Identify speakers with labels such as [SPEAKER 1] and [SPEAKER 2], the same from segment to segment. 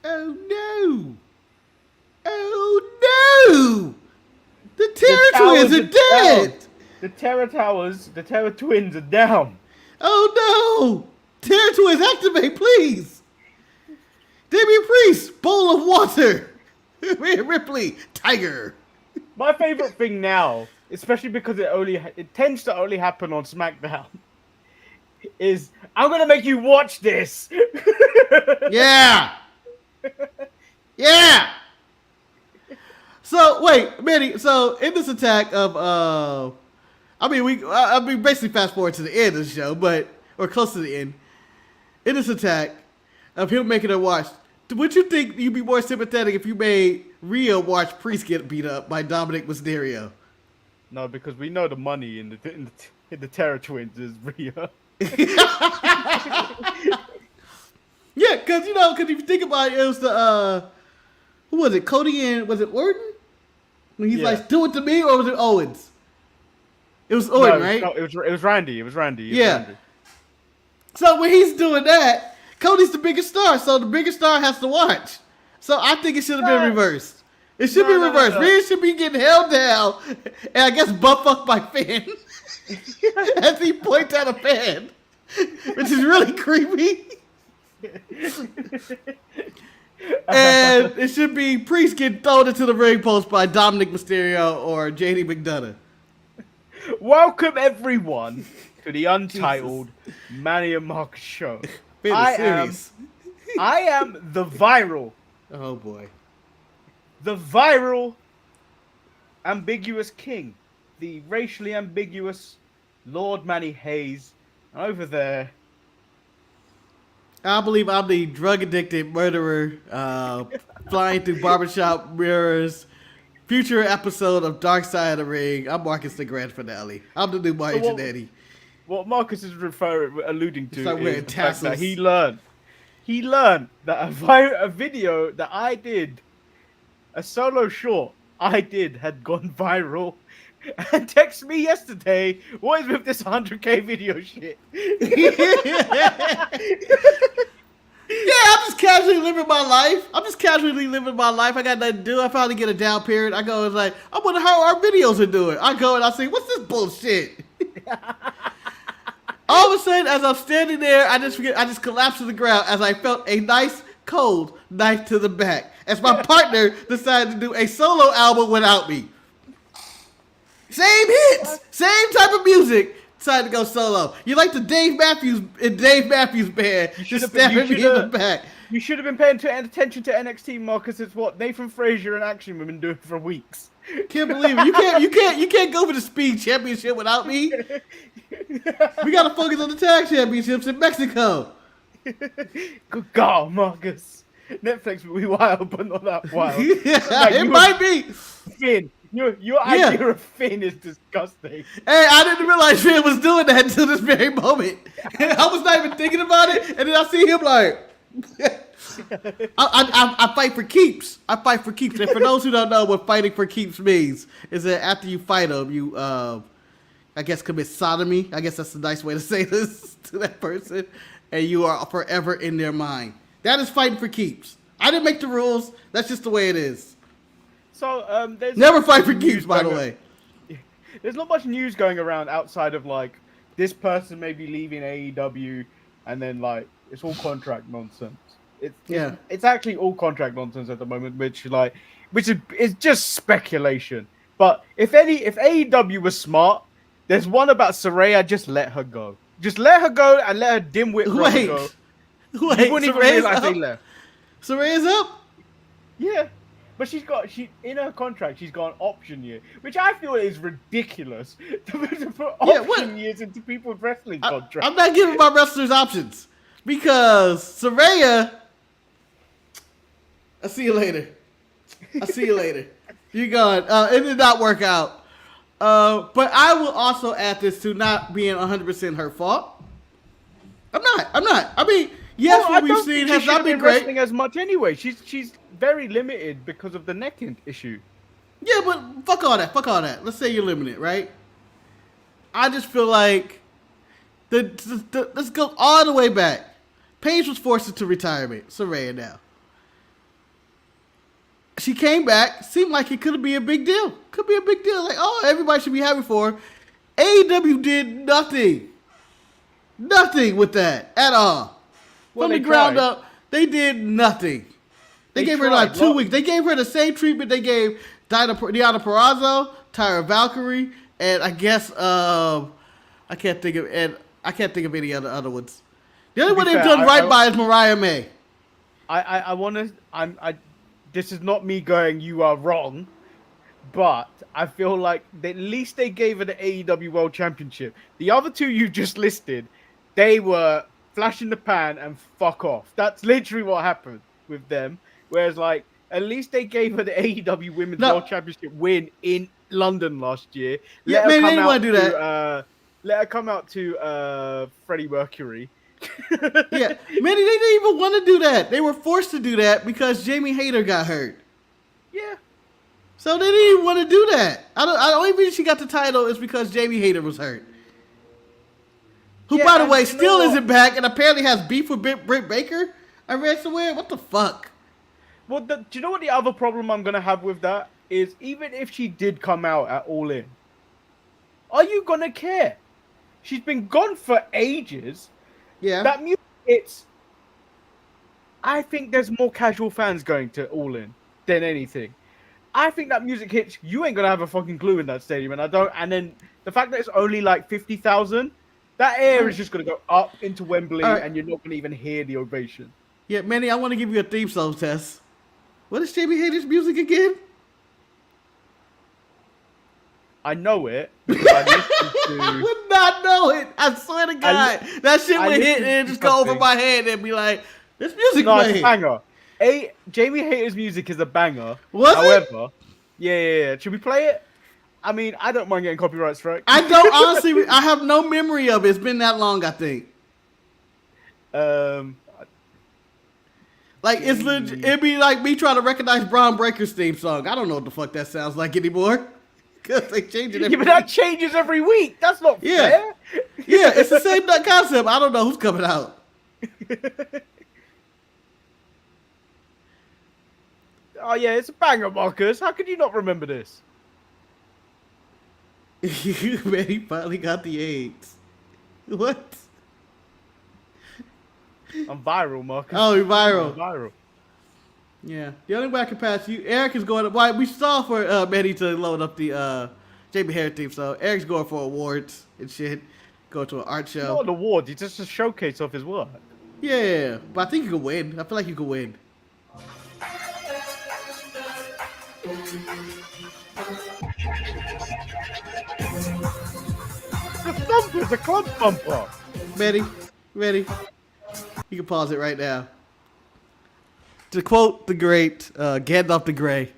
[SPEAKER 1] Oh no! Oh no! The Terror Twins are dead!
[SPEAKER 2] The Terror Twins are down.
[SPEAKER 1] Oh no! Terror Twins, activate, please! Damian Priest, bowl of water! Rhea Ripley, tiger!
[SPEAKER 2] My favorite thing now, especially because it tends to only happen on SmackDown, is I'm gonna make you watch this.
[SPEAKER 1] Yeah! Yeah! So wait, Manny. So in this attack of, I mean, basically fast forward to the end of the show, or close to the end. In this attack of him making her watch, would you think you'd be more sympathetic if you made Rhea watch Priest get beat up by Dominic Mysterio?
[SPEAKER 2] No, because we know the money in the Terror Twins is Rhea.
[SPEAKER 1] Yeah, because if you think about it, it was the who was it? Cody and was it Orton? When he's like, "Do it to me," or was it Owens? It was Orton, right?
[SPEAKER 2] No, it was Randy. It was Randy.
[SPEAKER 1] Yeah.
[SPEAKER 2] Randy.
[SPEAKER 1] So when he's doing that, Cody's the biggest star, so the biggest star has to watch. So I think it should have been reversed. It should be reversed. No. Rhea should be getting held down, and I guess butt fucked by Finn as he points at a fan, which is really creepy. And it should be Priest getting thrown into the ring post by Dominic Mysterio or JD McDonough.
[SPEAKER 2] Welcome everyone to the Untitled Manny and Marcus show. I am the viral.
[SPEAKER 1] Oh boy.
[SPEAKER 2] The viral ambiguous king. The racially ambiguous Lord Manny Hayes. And over there,
[SPEAKER 1] I believe I'm the drug-addicted murderer flying through barbershop mirrors. Future episode of Dark Side of the Ring. I'm Marcus the grand finale. I'm the new Mario Jannetty.
[SPEAKER 2] What Marcus is alluding to
[SPEAKER 1] like
[SPEAKER 2] is the fact that he learned that a video that I did, a solo short I did, had gone viral. And text me yesterday, what is with this 100k video shit?
[SPEAKER 1] Yeah, I'm just casually living my life. I got nothing to do. I finally get a down period. I go and like, I wonder how our videos are doing. I go and I say, what's this bullshit? All of a sudden, as I'm standing there, I just collapsed to the ground as I felt a nice, cold knife to the back. As my partner decided to do a solo album without me. Same hits, same type of music. Decided to go solo. You like the Dave Matthews band just stabbing me in the back.
[SPEAKER 2] You should have been paying attention to NXT, Marcus. It's what Nathan Frazier and Action have been doing for weeks.
[SPEAKER 1] Can't believe it. You can't go for the Speed Championship without me. We gotta focus on the tag championships in Mexico.
[SPEAKER 2] Good God, Marcus. Netflix will be wild, but not that wild.
[SPEAKER 1] Yeah, it might be.
[SPEAKER 2] Finn. Your idea of Finn is disgusting.
[SPEAKER 1] Hey, I didn't realize Finn was doing that until this very moment. I was not even thinking about it, and then I see him like, I fight for keeps. I fight for keeps. And for those who don't know what fighting for keeps means, is that after you fight them, you, I guess, commit sodomy. I guess that's a nice way to say this to that person, and you are forever in their mind. That is fighting for keeps. I didn't make the rules. That's just the way it is.
[SPEAKER 2] So there's
[SPEAKER 1] never fight for keeps, by the way.
[SPEAKER 2] There's not much news going around outside of like this person may be leaving AEW, and then like it's all contract nonsense. It's actually all contract nonsense at the moment, which is just speculation. But if AEW was smart, there's one about Saraya. Just let her go. Just let her go and let her dimwit go.
[SPEAKER 1] Wait,
[SPEAKER 2] you wouldn't even realize they left.
[SPEAKER 1] Saraya's up?
[SPEAKER 2] Yeah. But she in her contract, she's got an option year, which I feel is ridiculous to put option years into people's wrestling contracts.
[SPEAKER 1] I'm not giving my wrestlers options because Saraya. I'll see you later. You're gone. It did not work out. But I will also add this to not being 100% her fault. I'm not. I mean, yes, what we've seen has not been great.
[SPEAKER 2] Wrestling as much anyway. She's very limited because of the neck issue.
[SPEAKER 1] Yeah, but fuck all that. Let's say you're limited, right? I just feel like let's go all the way back. Paige was forced into retirement. Saraya now. she came back. Seemed like it could be a big deal. Could be a big deal. Like, oh, everybody should be happy for her. AEW did nothing. Nothing with that at all.
[SPEAKER 2] Well,
[SPEAKER 1] From the ground up, they did nothing. They gave her like 2 weeks. They gave her the same treatment they gave Diana Purrazzo, Tyra Valkyrie, and I guess I can't think of any other ones. The only one they've done right by is Mariah May.
[SPEAKER 2] I want to. This is not me going, you are wrong, but I feel like at least they gave her the AEW World Championship. The other two you just listed, they were flash in the pan and fuck off. That's literally what happened with them. Whereas, like, at least they gave her the AEW Women's World Championship win in London last year.
[SPEAKER 1] Yeah, man, they didn't want to do that.
[SPEAKER 2] Let her come out to Freddie Mercury.
[SPEAKER 1] Yeah, Manny, they didn't even want to do that. They were forced to do that because Jamie Hayter got hurt.
[SPEAKER 2] Yeah.
[SPEAKER 1] So they didn't even want to do that. The only reason she got the title is because Jamie Hayter was hurt. Who, by the way, still isn't back and apparently has beef with Britt Baker. I read somewhere. What the fuck?
[SPEAKER 2] Well, do you know what the other problem I'm going to have with that is? Even if she did come out at All In, are you going to care? She's been gone for ages.
[SPEAKER 1] Yeah.
[SPEAKER 2] That music, I think there's more casual fans going to All In than anything. I think that music hits, you ain't going to have a fucking clue in that stadium. And then the fact that it's only like 50,000, that air is just going to go up into Wembley and you're not going to even hear the ovation.
[SPEAKER 1] Yeah, Manny, I want to give you a theme song test. What is Jamie Hayter's music again?
[SPEAKER 2] I know it. I
[SPEAKER 1] would not know it. I swear to God. That shit would hit and just go over my head and be like, this music playing.
[SPEAKER 2] It's a banger. Jamie Hayter's music is a banger.
[SPEAKER 1] However,
[SPEAKER 2] yeah. Should we play it? I mean, I don't mind getting copyright strike.
[SPEAKER 1] I don't, honestly, I have no memory of it. It's been that long, I think. Like, it's legit, it'd be like me trying to recognize Braun Breaker's theme song. I don't know what the fuck that sounds like anymore. Because they change it every week.
[SPEAKER 2] But that changes every week. That's not fair.
[SPEAKER 1] Yeah, it's the same concept. I don't know who's coming out.
[SPEAKER 2] Oh, yeah, it's a banger, Marcus. How could you not remember this?
[SPEAKER 1] Man, he finally got the AIDS. What?
[SPEAKER 2] I'm viral, Marcus.
[SPEAKER 1] Oh, you're viral.
[SPEAKER 2] I'm viral.
[SPEAKER 1] Yeah. The only way I can pass you, Eric is going to... Why we saw for Manny to load up the Jamie Hayter theme, so Eric's going for awards and shit. Go to an art show.
[SPEAKER 2] Not an award. It's just a showcase of his work.
[SPEAKER 1] Yeah, but I think you can win. I feel like you can win.
[SPEAKER 2] The thumper's a club thumper.
[SPEAKER 1] Ready? You can pause it right now. To quote the great Gandalf the Grey,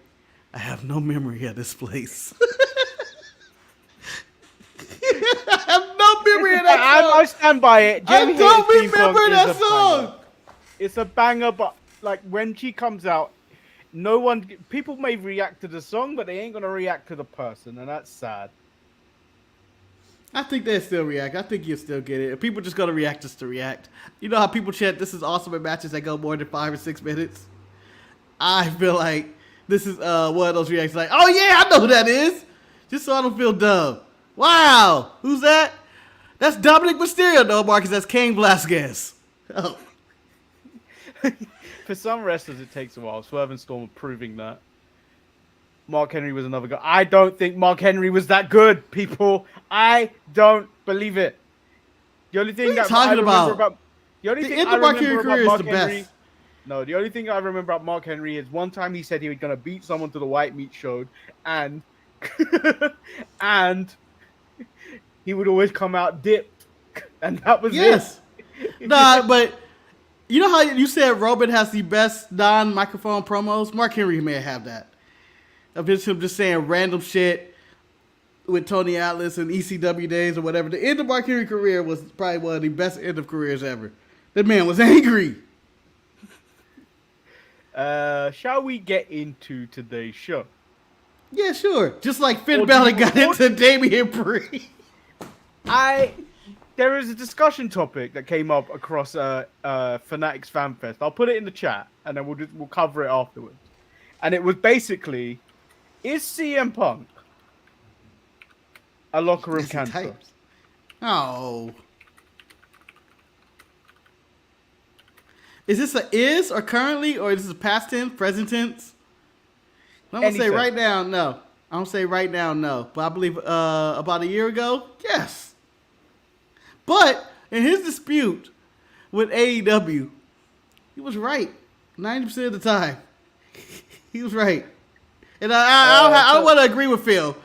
[SPEAKER 1] I have no memory of this place. I have no memory of that song.
[SPEAKER 2] I stand by it.
[SPEAKER 1] I don't remember that song.
[SPEAKER 2] It's a banger, but like when she comes out, people may react to the song, but they ain't gonna react to the person, and that's sad.
[SPEAKER 1] I think they still react. I think you'll still get it. People just gonna react just to react. You know how people chant, "This is awesome" in matches that go more than 5 or 6 minutes? I feel like this is one of those reactions like, "Oh yeah, I know who that is," just so I don't feel dumb. Wow, who's that? That's Dominic Mysterio, no, Marcus. That's Cain Velasquez. Oh.
[SPEAKER 2] For some wrestlers, it takes a while. Swerve and Storm are proving that. Mark Henry was another guy. I don't think Mark Henry was that good, people. I don't believe it. The only thing that I remember about the only thing I remember about Mark Henry. No, the only thing I remember about Mark Henry is one time he said he was gonna beat someone to the white meat show, and and he would always come out dipped, and that was it.
[SPEAKER 1] Nah, but you know how you said Roman has the best non-microphone promos? Mark Henry may have that. Of him just saying random shit with Tony Atlas and ECW days or whatever. The end of Mark Henry's career was probably one of the best end of careers ever. That man was angry.
[SPEAKER 2] Shall we get into today's show?
[SPEAKER 1] Yeah, sure. Just like Finn Balor got into Damian Priest.
[SPEAKER 2] There is a discussion topic that came up across Fanatics Fan Fest. I'll put it in the chat and then we'll cover it afterwards. and it was basically, is CM Punk a locker room cancer?
[SPEAKER 1] Types. Oh. Is this a is or currently, or is this a past tense, present tense? I'm going to say right now, no. I'm going to say right now, no. But I believe about a year ago, yes. But in his dispute with AEW, he was right 90% of the time. He was right. And I don't want to agree with Phil,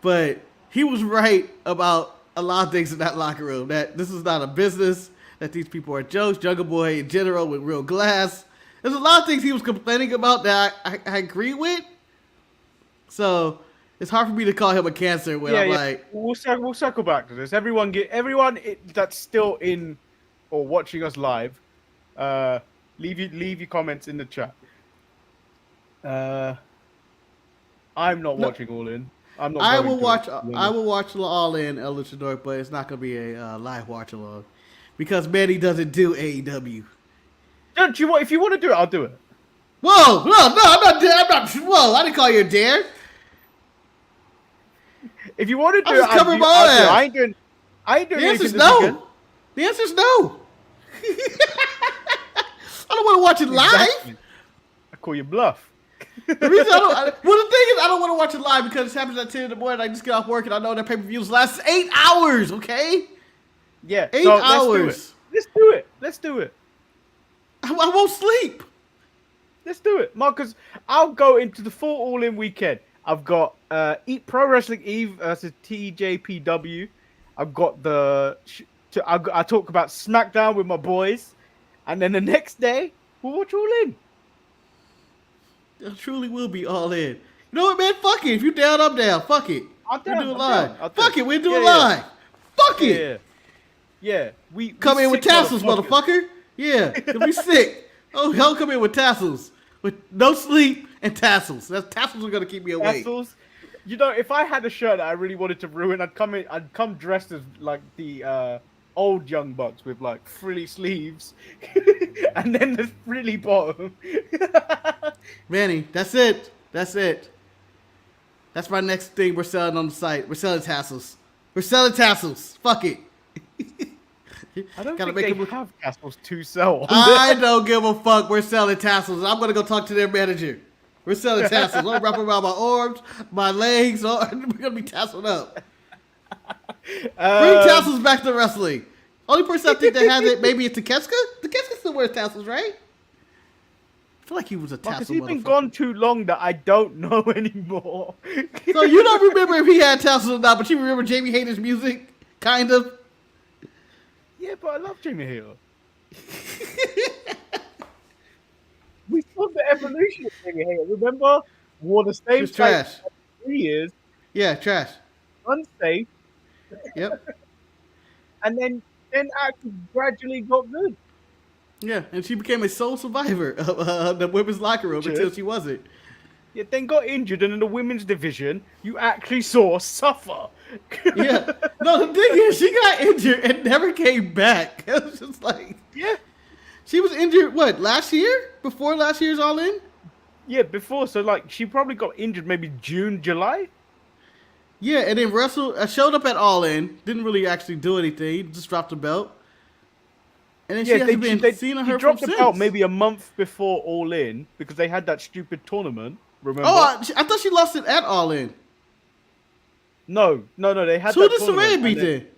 [SPEAKER 1] but he was right about a lot of things in that locker room. That this is not a business, that these people are jokes, Jungle Boy in general with real glass. There's a lot of things he was complaining about that I agree with. So it's hard for me to call him a cancer when I'm like...
[SPEAKER 2] We'll circle back to this. Everyone that's still in or watching us live, leave your comments in the chat. I'm not watching All In. I'm not.
[SPEAKER 1] I will watch All In, El Luchador, but it's not going to be a live watch along because Manny doesn't do AEW.
[SPEAKER 2] Don't you want? If you want to do it, I'll do it.
[SPEAKER 1] Whoa, no, I'm not. Whoa, I didn't call you a dare.
[SPEAKER 2] If you want to do
[SPEAKER 1] it, I'll do it. I
[SPEAKER 2] ain't doing.
[SPEAKER 1] The answer's no. The answer's no. I don't want to watch it live.
[SPEAKER 2] Exactly. I call you bluff.
[SPEAKER 1] The reason the thing is, I don't want to watch it live because it happens at 10 in the morning. I just get off work and I know that pay-per-views last 8 hours. Okay.
[SPEAKER 2] Yeah.
[SPEAKER 1] 8 hours.
[SPEAKER 2] Let's do it.
[SPEAKER 1] I won't sleep.
[SPEAKER 2] Let's do it, Marcus. I'll go into the full All-In weekend. I've got Pro Wrestling Eve versus TJPW. I've got I talk about SmackDown with my boys, and then the next day we'll watch All In.
[SPEAKER 1] It truly will be All In. You know what, man? Fuck it. If you down, I'm down. Fuck it. We'll do it live. Fuck it. We'll do it live. Fuck it.
[SPEAKER 2] Yeah. We
[SPEAKER 1] come in with tassels, motherfucker. Yeah. If we sick. Oh, hell, come in with tassels. With no sleep and tassels. Tassels are going to keep me awake.
[SPEAKER 2] Tassels. You know, if I had a shirt that I really wanted to ruin, I'd come dressed as like the old Young Bucks with like frilly sleeves and then the frilly bottom.
[SPEAKER 1] Manny, that's it. That's my next thing we're selling on the site. We're selling tassels. Fuck it.
[SPEAKER 2] I don't think they have tassels to sell.
[SPEAKER 1] I don't give a fuck. We're selling tassels. I'm going to go talk to their manager. We're selling tassels. I'm going to wrap them around my arms, my legs. We're going to be tasseled up. Bring tassels back to wrestling. Only person I think that has it maybe is Takeshita. Takeshita still wears tassels, right? I feel like he was a tassel motherfucker.
[SPEAKER 2] He's been gone too long that I don't know anymore.
[SPEAKER 1] So you don't remember if he had tassels or not, but you remember Jamie Hayter's music? Kind of.
[SPEAKER 2] Yeah, but I love Jamie Hayter. We saw the evolution of Jamie Hayter. Remember? Wore the same
[SPEAKER 1] trash
[SPEAKER 2] for 3 years.
[SPEAKER 1] Yeah, trash.
[SPEAKER 2] Unsafe.
[SPEAKER 1] Yep.
[SPEAKER 2] And then actually gradually got good.
[SPEAKER 1] Yeah, and she became a sole survivor of the women's locker room until she wasn't.
[SPEAKER 2] Yeah, then got injured, and in the women's division, you actually saw suffer.
[SPEAKER 1] Yeah. No, the thing is, she got injured and never came back. It was just like...
[SPEAKER 2] Yeah.
[SPEAKER 1] She was injured, what, last year? Before last year's All In?
[SPEAKER 2] Yeah, before. So, like, she probably got injured maybe June, July?
[SPEAKER 1] Yeah, and then showed up at All In. Didn't really actually do anything. Just dropped the belt. And then she hasn't been seeing her from
[SPEAKER 2] dropped the belt
[SPEAKER 1] since.
[SPEAKER 2] maybe a month before All In because they had that stupid tournament. Remember?
[SPEAKER 1] Oh, I thought she lost it at All In.
[SPEAKER 2] No. They had.
[SPEAKER 1] So who did Saraya beat then?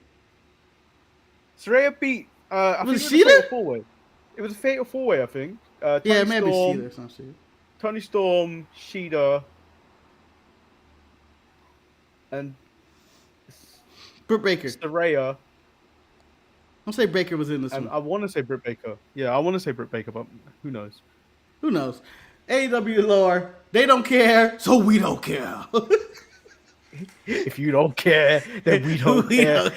[SPEAKER 2] Saraya beat. I
[SPEAKER 1] was
[SPEAKER 2] think
[SPEAKER 1] it Sheeta?
[SPEAKER 2] It was a fatal 4-way, I think.
[SPEAKER 1] Yeah, maybe Sheeta or something.
[SPEAKER 2] Tony Storm, Sheeta, and
[SPEAKER 1] Britt Baker.
[SPEAKER 2] Saraya.
[SPEAKER 1] I'll say Baker was in this one.
[SPEAKER 2] I want to say Britt Baker. Yeah, I want to say Britt Baker, but who knows?
[SPEAKER 1] Who knows? AEW lore, they don't care, so we don't care.
[SPEAKER 2] If you don't care, then we don't care.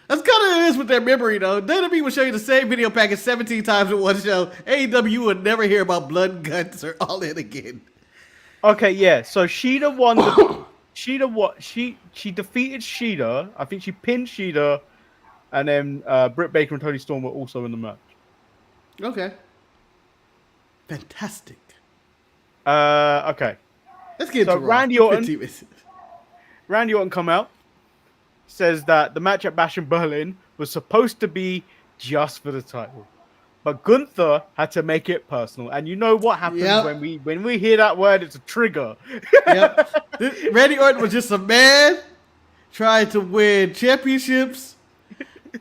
[SPEAKER 1] That's kind of it is with their memory, though. WWE will show you the same video package 17 times in one show. AEW would never hear about blood and guts or All In again.
[SPEAKER 2] Okay, yeah. So Sheeta won. She defeated Sheeta. I think she pinned Sheeta, and then Britt Baker and Toni Storm were also in the match.
[SPEAKER 1] Okay. fantastic.
[SPEAKER 2] Okay.
[SPEAKER 1] Let's get
[SPEAKER 2] So
[SPEAKER 1] into Raw.
[SPEAKER 2] Randy Orton.
[SPEAKER 1] 15 minutes.
[SPEAKER 2] Randy Orton come out, says that the match at Bash in Berlin was supposed to be just for the title, but Gunther had to make it personal. And you know what happens when we hear that word? It's a trigger.
[SPEAKER 1] Yep. Randy Orton was just a man trying to win championships.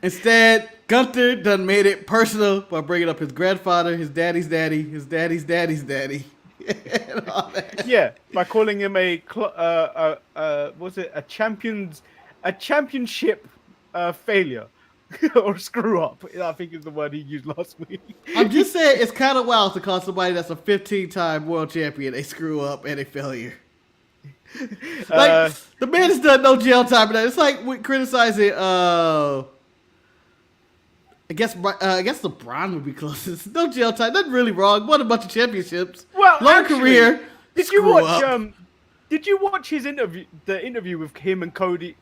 [SPEAKER 1] Instead, Gunther done made it personal by bringing up his grandfather, his daddy's daddy, his daddy's daddy's daddy. And all that.
[SPEAKER 2] Yeah, by calling him a championship failure or screw up. I think is the word he used last week.
[SPEAKER 1] I'm just saying it's kind of wild to call somebody that's a 15-time world champion a screw up and a failure. Like the man has done no jail time. It's like we criticizing. I guess LeBron would be closest. No jail time. Nothing really wrong. Won a bunch of championships.
[SPEAKER 2] Well,
[SPEAKER 1] long
[SPEAKER 2] actually,
[SPEAKER 1] career.
[SPEAKER 2] Did you watch? Did you watch his interview? The interview with him and Cody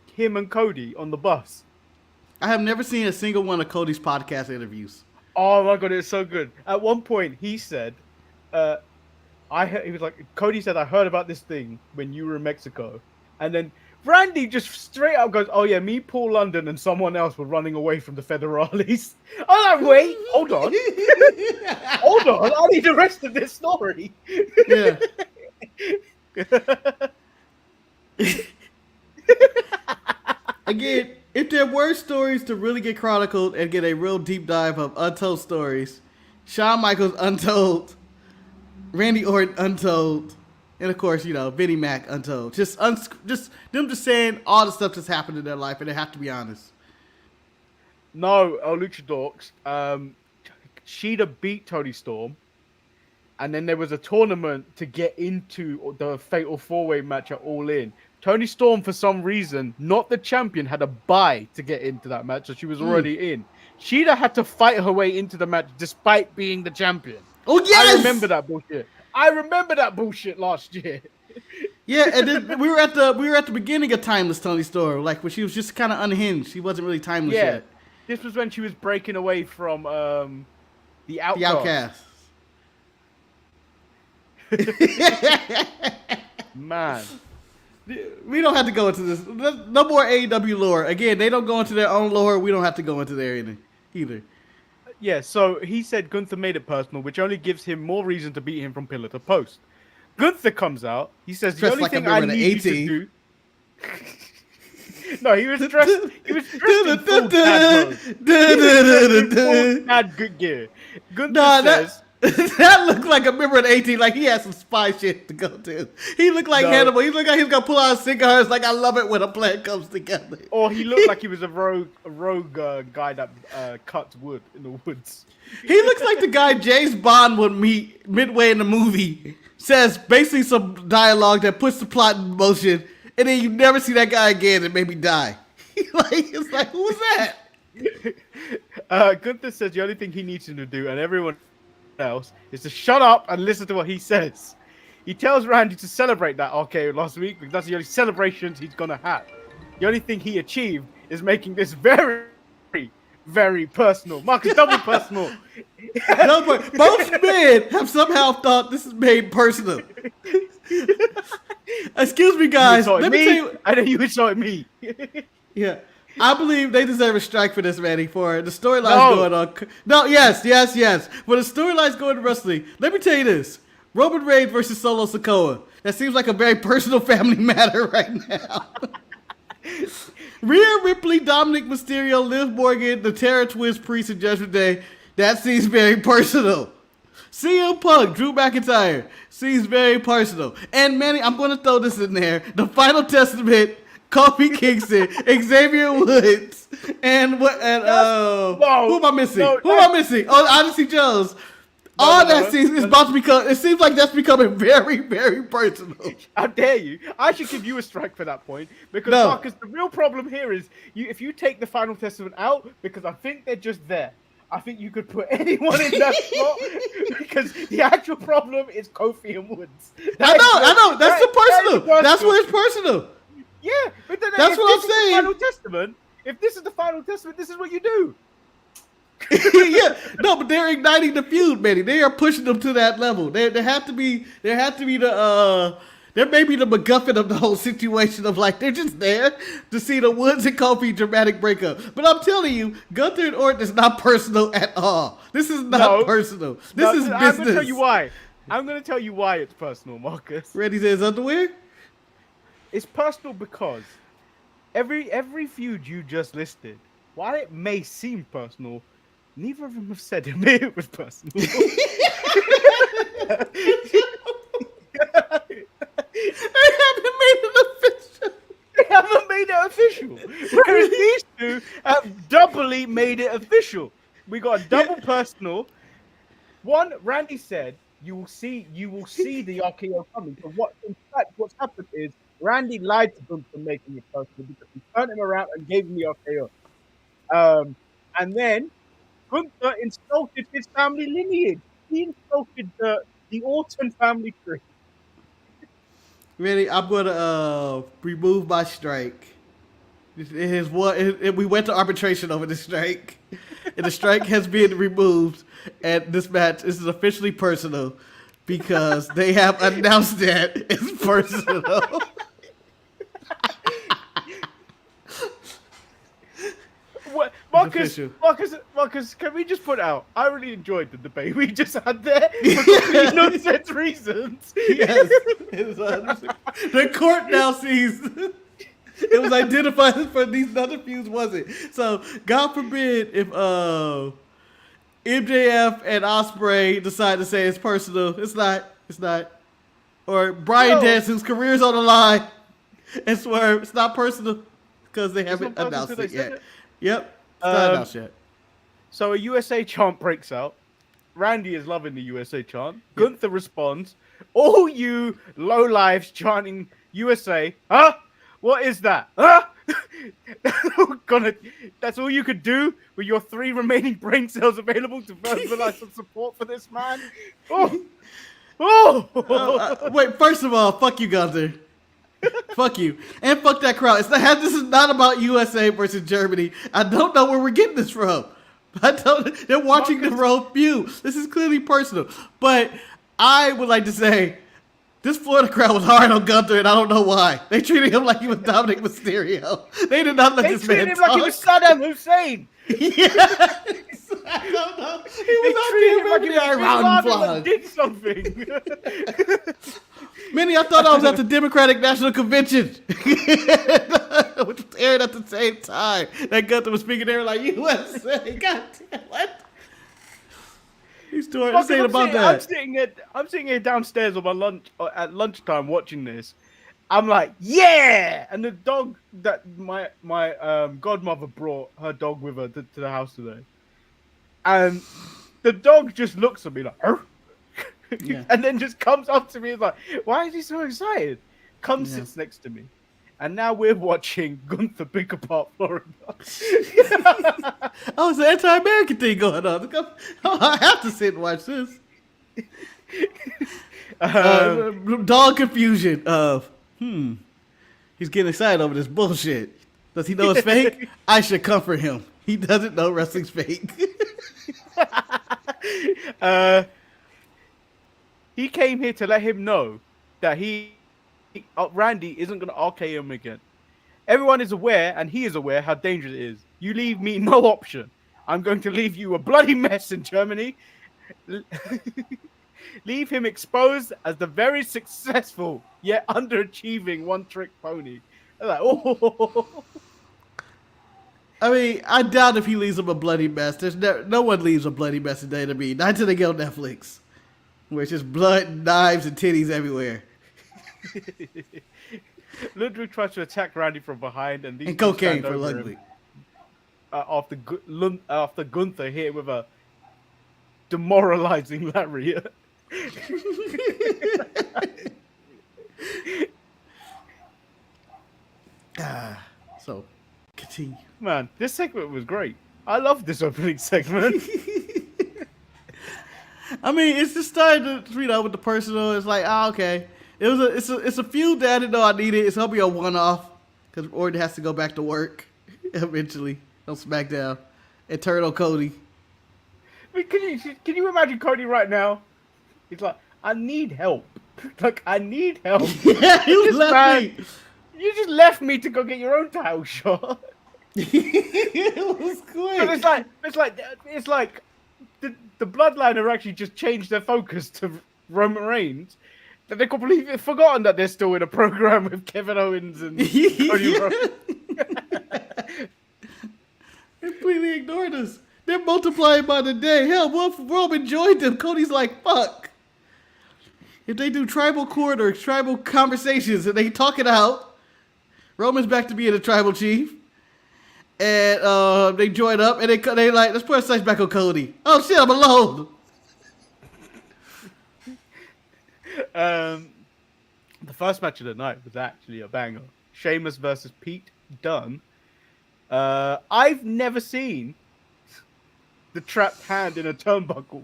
[SPEAKER 2] on the bus.
[SPEAKER 1] I have never seen a single one of Cody's podcast interviews.
[SPEAKER 2] Oh my god, it's so good. At one point, he said, he was like, Cody said, I heard about this thing when you were in Mexico, and then Randy just straight up goes, oh yeah, me, Paul London, and someone else were running away from the Federales. I'm like, wait, hold on. Hold on, I need the rest of this story.
[SPEAKER 1] Yeah. Again, if there were stories to really get chronicled and get a real deep dive of untold stories, Shawn Michaels Untold, Randy Orton Untold, and of course, Vinnie Mac Untold. Just them just saying all the stuff that's happened in their life, and they have to be honest.
[SPEAKER 2] No, Lucha Dorks. Sheeta beat Tony Storm, and then there was a tournament to get into the Fatal 4-Way match at All In. Tony Storm, for some reason, not the champion, had a bye to get into that match, so she was already in. Sheeta had to fight her way into the match despite being the champion.
[SPEAKER 1] Oh yes!
[SPEAKER 2] I remember that bullshit last year.
[SPEAKER 1] Yeah, and then we were at the beginning of Timeless Tony Storm, like when she was just kind of unhinged. She wasn't really timeless yet.
[SPEAKER 2] This was when she was breaking away from the Outcasts. Man.
[SPEAKER 1] We don't have to go into this. No more AEW lore. Again, they don't go into their own lore. We don't have to go into there either.
[SPEAKER 2] Yeah, so he said Gunther made it personal, which only gives him more reason to beat him from pillar to post. Gunther comes out. He says, the only thing I need you to do... No, he was dressed in full dad mode. Full dad good gear. Gunther says...
[SPEAKER 1] That looked like a member of the 18, like he had some spy shit to go to. He looked like Hannibal. He looked like he was gonna pull out cigars. Like I love it when a plan comes together.
[SPEAKER 2] Or he looked like he was a rogue guy that cuts wood in the woods.
[SPEAKER 1] He looks like the guy James Bond would meet midway in the movie. Says basically some dialogue that puts the plot in motion, and then you never see that guy again and maybe die. It's like, who was that?
[SPEAKER 2] Gunther says the only thing he needs him to do, and everyone else, is to shut up and listen to what he says. He tells Randy to celebrate that RKO last week because that's the only celebrations he's gonna have. The only thing he achieved is making this very, very personal. Marcus, double personal.
[SPEAKER 1] No, but both men have somehow thought this is made personal. Excuse me, guys. Let me tell you.
[SPEAKER 2] I know you insulted me.
[SPEAKER 1] Yeah. I believe they deserve a strike for this, Manny, for the storylines going on. No, yes. For the storylines going to wrestling, let me tell you this. Roman Reigns versus Solo Sikoa. That seems like a very personal family matter right now. Rhea Ripley, Dominic Mysterio, Liv Morgan, the Terror Twins, Priest, and Judgment Day. That seems very personal. CM Punk, Drew McIntyre. Seems very personal. And Manny, I'm going to throw this in there. The Final Testament, Kofi Kingston, Xavier Woods, and who am I missing? Oh, Odyssey Jones. That seems is about to become. It seems like that's becoming very, very personal.
[SPEAKER 2] How dare you? I should give you a strike for that point because Marcus, the real problem here is if you take the Final Testament out, because I think they're just there. I think you could put anyone in that slot because the actual problem is Kofi and Woods.
[SPEAKER 1] I know. That's the personal. That's what it's personal.
[SPEAKER 2] Yeah, but then
[SPEAKER 1] that's what I'm saying.
[SPEAKER 2] If this is the Final Testament, this is what you do.
[SPEAKER 1] Yeah, no, but they're igniting the feud, Manny. They are pushing them to that level. There have to be the there may be the MacGuffin of the whole situation of like they're just there to see the Woods and Kofi dramatic breakup. But I'm telling you, Gunther and Orton is not personal at all. This is not personal. This is business.
[SPEAKER 2] I'm gonna tell you why. I'm gonna tell you why it's personal, Marcus.
[SPEAKER 1] Randy says underwear.
[SPEAKER 2] It's personal because every feud you just listed, while it may seem personal, neither of them have said it was personal. They haven't made it official. Whereas these two have doubly made it official. We got a double personal. One, Randy said, you will see the RKO coming. So what's happened is Randy lied to them for making it personal because he turned him around and gave him the RKO. And then Gunther insulted his family lineage. He insulted the Orton family tree.
[SPEAKER 1] Really, I'm gonna remove my strike. We went to arbitration over the strike, and the strike has been removed. And this match is officially personal because they have announced that it's personal.
[SPEAKER 2] What, Marcus, can we just put out? I really enjoyed the debate we just had there for nonsense reasons.
[SPEAKER 1] Yes, the court now sees it was identified for these other feuds, wasn't? So God forbid if MJF and Ospreay decide to say it's personal. It's not. Or Bryan Dance, whose career's on the line, and swear it's not personal because they haven't announced it yet. Yep. It's not announced yet.
[SPEAKER 2] So a USA chant breaks out. Randy is loving the USA chant. Gunther responds, all you lowlifes chanting USA, huh? What is that? Huh? That's all you could do with your 3 remaining brain cells available to verbalize some support for this man?
[SPEAKER 1] Wait, first of all, fuck you, Gunther. Fuck you. And fuck that crowd. This is not about USA versus Germany. I don't know where we're getting this from. They're watching the Road feud. This is clearly personal. But I would like to say, this Florida crowd was hard on Gunther, and I don't know why. They treated him like he was Dominic Mysterio. They did not let this man talk. They treated him like he was Saddam Hussein. Yes. I don't know. He was out there did something. Manny, I thought I was at the Democratic National Convention, which was airing at the same time. That Gunther was speaking there like USA. God damn, what? He's doing saying about that.
[SPEAKER 2] I'm sitting here downstairs on my lunch at lunchtime watching this. I'm like, yeah! And the dog that my godmother brought her dog with her to the house today, and the dog just looks at me like, yeah. And then just comes up to me and is like, why is he so excited? Sits next to me. And now we're watching Gunther pick apart Florida.
[SPEAKER 1] Oh, it's an anti-American thing going on. I have to sit and watch this. Dog confusion of, he's getting excited over this bullshit. Does he know it's fake? I should comfort him. He doesn't know wrestling's fake.
[SPEAKER 2] He came here to let him know that Randy isn't going to RKO him again. Everyone is aware, and he is aware how dangerous it is. You leave me no option. I'm going to leave you a bloody mess in Germany. Leave him exposed as the very successful yet underachieving one-trick pony. I'm like, oh.
[SPEAKER 1] I mean, I doubt if he leaves him a bloody mess. There's no one leaves a bloody mess in WWE. Not until they get on Netflix, where it's just blood, knives, and titties everywhere.
[SPEAKER 2] Ludwig tries to attack Randy from behind, and
[SPEAKER 1] cocaine for Ludwig.
[SPEAKER 2] After Gunther hit him with a demoralizing lariat.
[SPEAKER 1] So, continue.
[SPEAKER 2] Man, this segment was great. I love this opening segment.
[SPEAKER 1] I mean, it's just starting to, with the personal. It's like, okay. It's a feud that I didn't know I needed. It's gonna be a one-off because Orton has to go back to work eventually on SmackDown and turn on Cody.
[SPEAKER 2] mean, can you imagine Cody right now? He's like, I need help. Like, I need help.
[SPEAKER 1] Yeah, you left me.
[SPEAKER 2] You just left me to go get your own title shot.
[SPEAKER 1] It was quick.
[SPEAKER 2] But it's like the Bloodline are actually just changed their focus to Roman Reigns. That they completely forgotten that they're still in a program with Kevin Owens and Cody Rhodes.
[SPEAKER 1] Completely ignored us. They're multiplying by the day. Hell, Roman joined them. Cody's like, fuck. If they do tribal court or tribal conversations and they talk it out, Roman's back to being a tribal chief. And they join up and they like, let's put our sights back on Cody. Oh shit, I'm alone.
[SPEAKER 2] The first match of the night was actually a banger. Sheamus versus Pete Dunne. I've never seen the trapped hand in a turnbuckle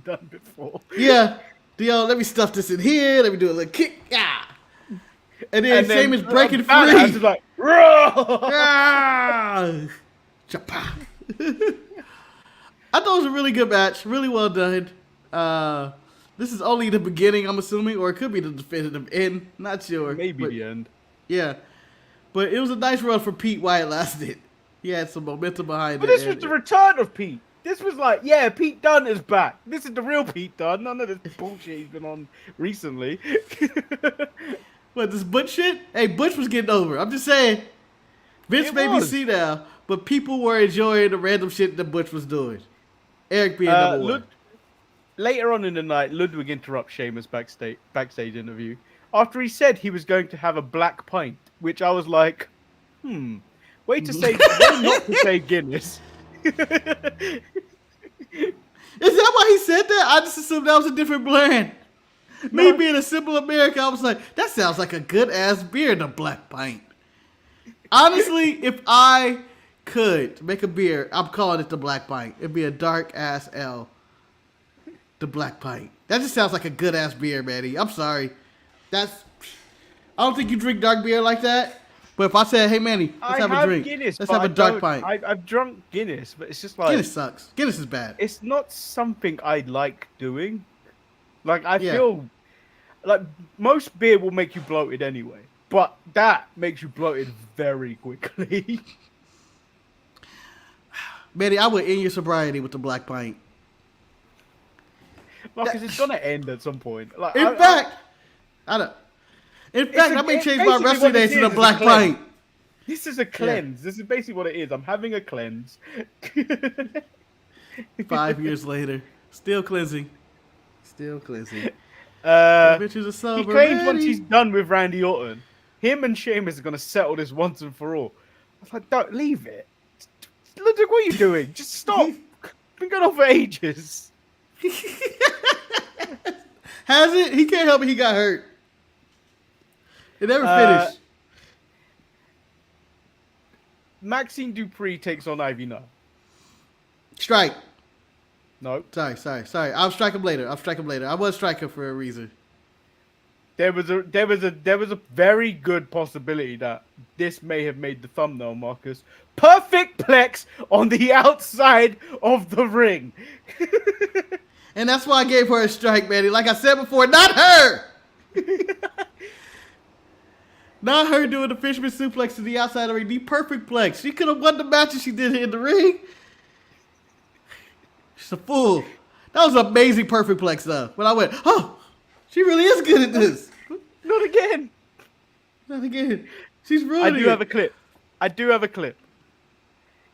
[SPEAKER 2] done before.
[SPEAKER 1] Yeah. Let me stuff this in here. Let me do a little kick. Ah. And then Sheamus breaking free.
[SPEAKER 2] Hands is like,
[SPEAKER 1] ah. Chapa. I thought it was a really good match. Really well done. This is only the beginning, I'm assuming, or it could be the definitive end. Not sure.
[SPEAKER 2] Maybe the end.
[SPEAKER 1] Yeah. But it was a nice run for Pete while it lasted. He had some momentum behind it.
[SPEAKER 2] But this was the return of Pete. This was like, yeah, Pete Dunne is back. This is the real Pete Dunne. None of this bullshit he's been on recently.
[SPEAKER 1] What, this Butch shit? Hey, Butch was getting over. I'm just saying. Vince made me see now, but people were enjoying the random shit that Butch was doing. Eric being number one.
[SPEAKER 2] Later on in the night, Ludwig interrupts Sheamus' backstage interview after he said he was going to have a black pint, which I was like, way not to say Guinness.
[SPEAKER 1] Is that why he said that? I just assumed that was a different brand. Me being a simple American, I was like, that sounds like a good ass beer, the black pint. Honestly, if I could make a beer, I'm calling it the black pint. It'd be a dark ass ale. The black pint. That just sounds like a good ass beer, Manny. I'm sorry. I don't think you drink dark beer like that. But if I said, hey Manny, let's have a drink.
[SPEAKER 2] Guinness,
[SPEAKER 1] let's have a dark pint.
[SPEAKER 2] I've drunk Guinness, but it's just like
[SPEAKER 1] Guinness sucks. Guinness is bad.
[SPEAKER 2] It's not something I like doing. Like I feel like most beer will make you bloated anyway, but that makes you bloated very quickly.
[SPEAKER 1] Manny, I would end your sobriety with the black pint.
[SPEAKER 2] Marcus, it's gonna end at some point. Like,
[SPEAKER 1] In fact, I may change my wrestling days to the black pint.
[SPEAKER 2] This is a cleanse. This is basically what it is. I'm having a cleanse.
[SPEAKER 1] 5 years later, still cleansing. Still cleansing.
[SPEAKER 2] He claims once he's done with Randy Orton, him and Sheamus are gonna settle this once and for all. I was like, don't leave it. Look, what are you doing? Just stop. Been going on for ages.
[SPEAKER 1] Has it? He can't help it. He got hurt. It never finished.
[SPEAKER 2] Maxine Dupri takes on Ivy Nile.
[SPEAKER 1] Strike.
[SPEAKER 2] No.
[SPEAKER 1] Sorry. I'll strike him later. I was striking for a reason.
[SPEAKER 2] There was a very good possibility that this may have made the thumbnail, Marcus. Perfect plex on the outside of the ring.
[SPEAKER 1] And that's why I gave her a strike, Manny. Like I said before, not her. Not her doing the fisherman suplex to the outside of the ring. The perfect plex. She could have won the match if she did it in the ring. She's a fool. That was an amazing perfect plex, though. When I went, oh, she really is good at this.
[SPEAKER 2] Not again.
[SPEAKER 1] She's ruining it.
[SPEAKER 2] I do have a clip.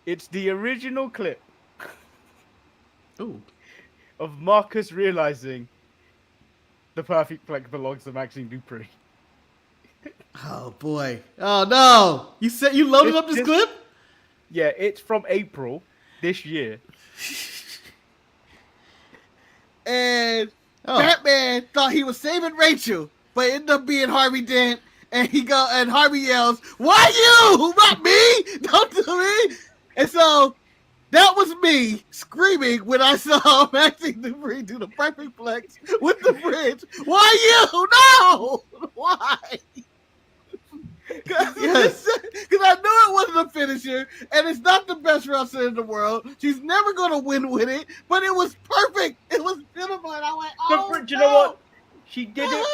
[SPEAKER 2] It's the original clip.
[SPEAKER 1] Ooh.
[SPEAKER 2] Of Marcus realizing the perfect plex belongs to Maxine Dupri.
[SPEAKER 1] Oh boy! Oh no! You loaded up this clip?
[SPEAKER 2] Yeah, it's from April this year.
[SPEAKER 1] And Batman thought he was saving Rachel, but ended up being Harvey Dent. And Harvey yells, "Why you? Not me! Don't do me!" And so that was me screaming when I saw Maxine Dupri do the perfect flex with the bridge. Why you? No! Why? Yes, because I knew it wasn't a finisher, and it's not the best wrestler in the world. She's never going to win with it, but it was perfect. It was beautiful, and I went, oh,
[SPEAKER 2] But you know what? She did it.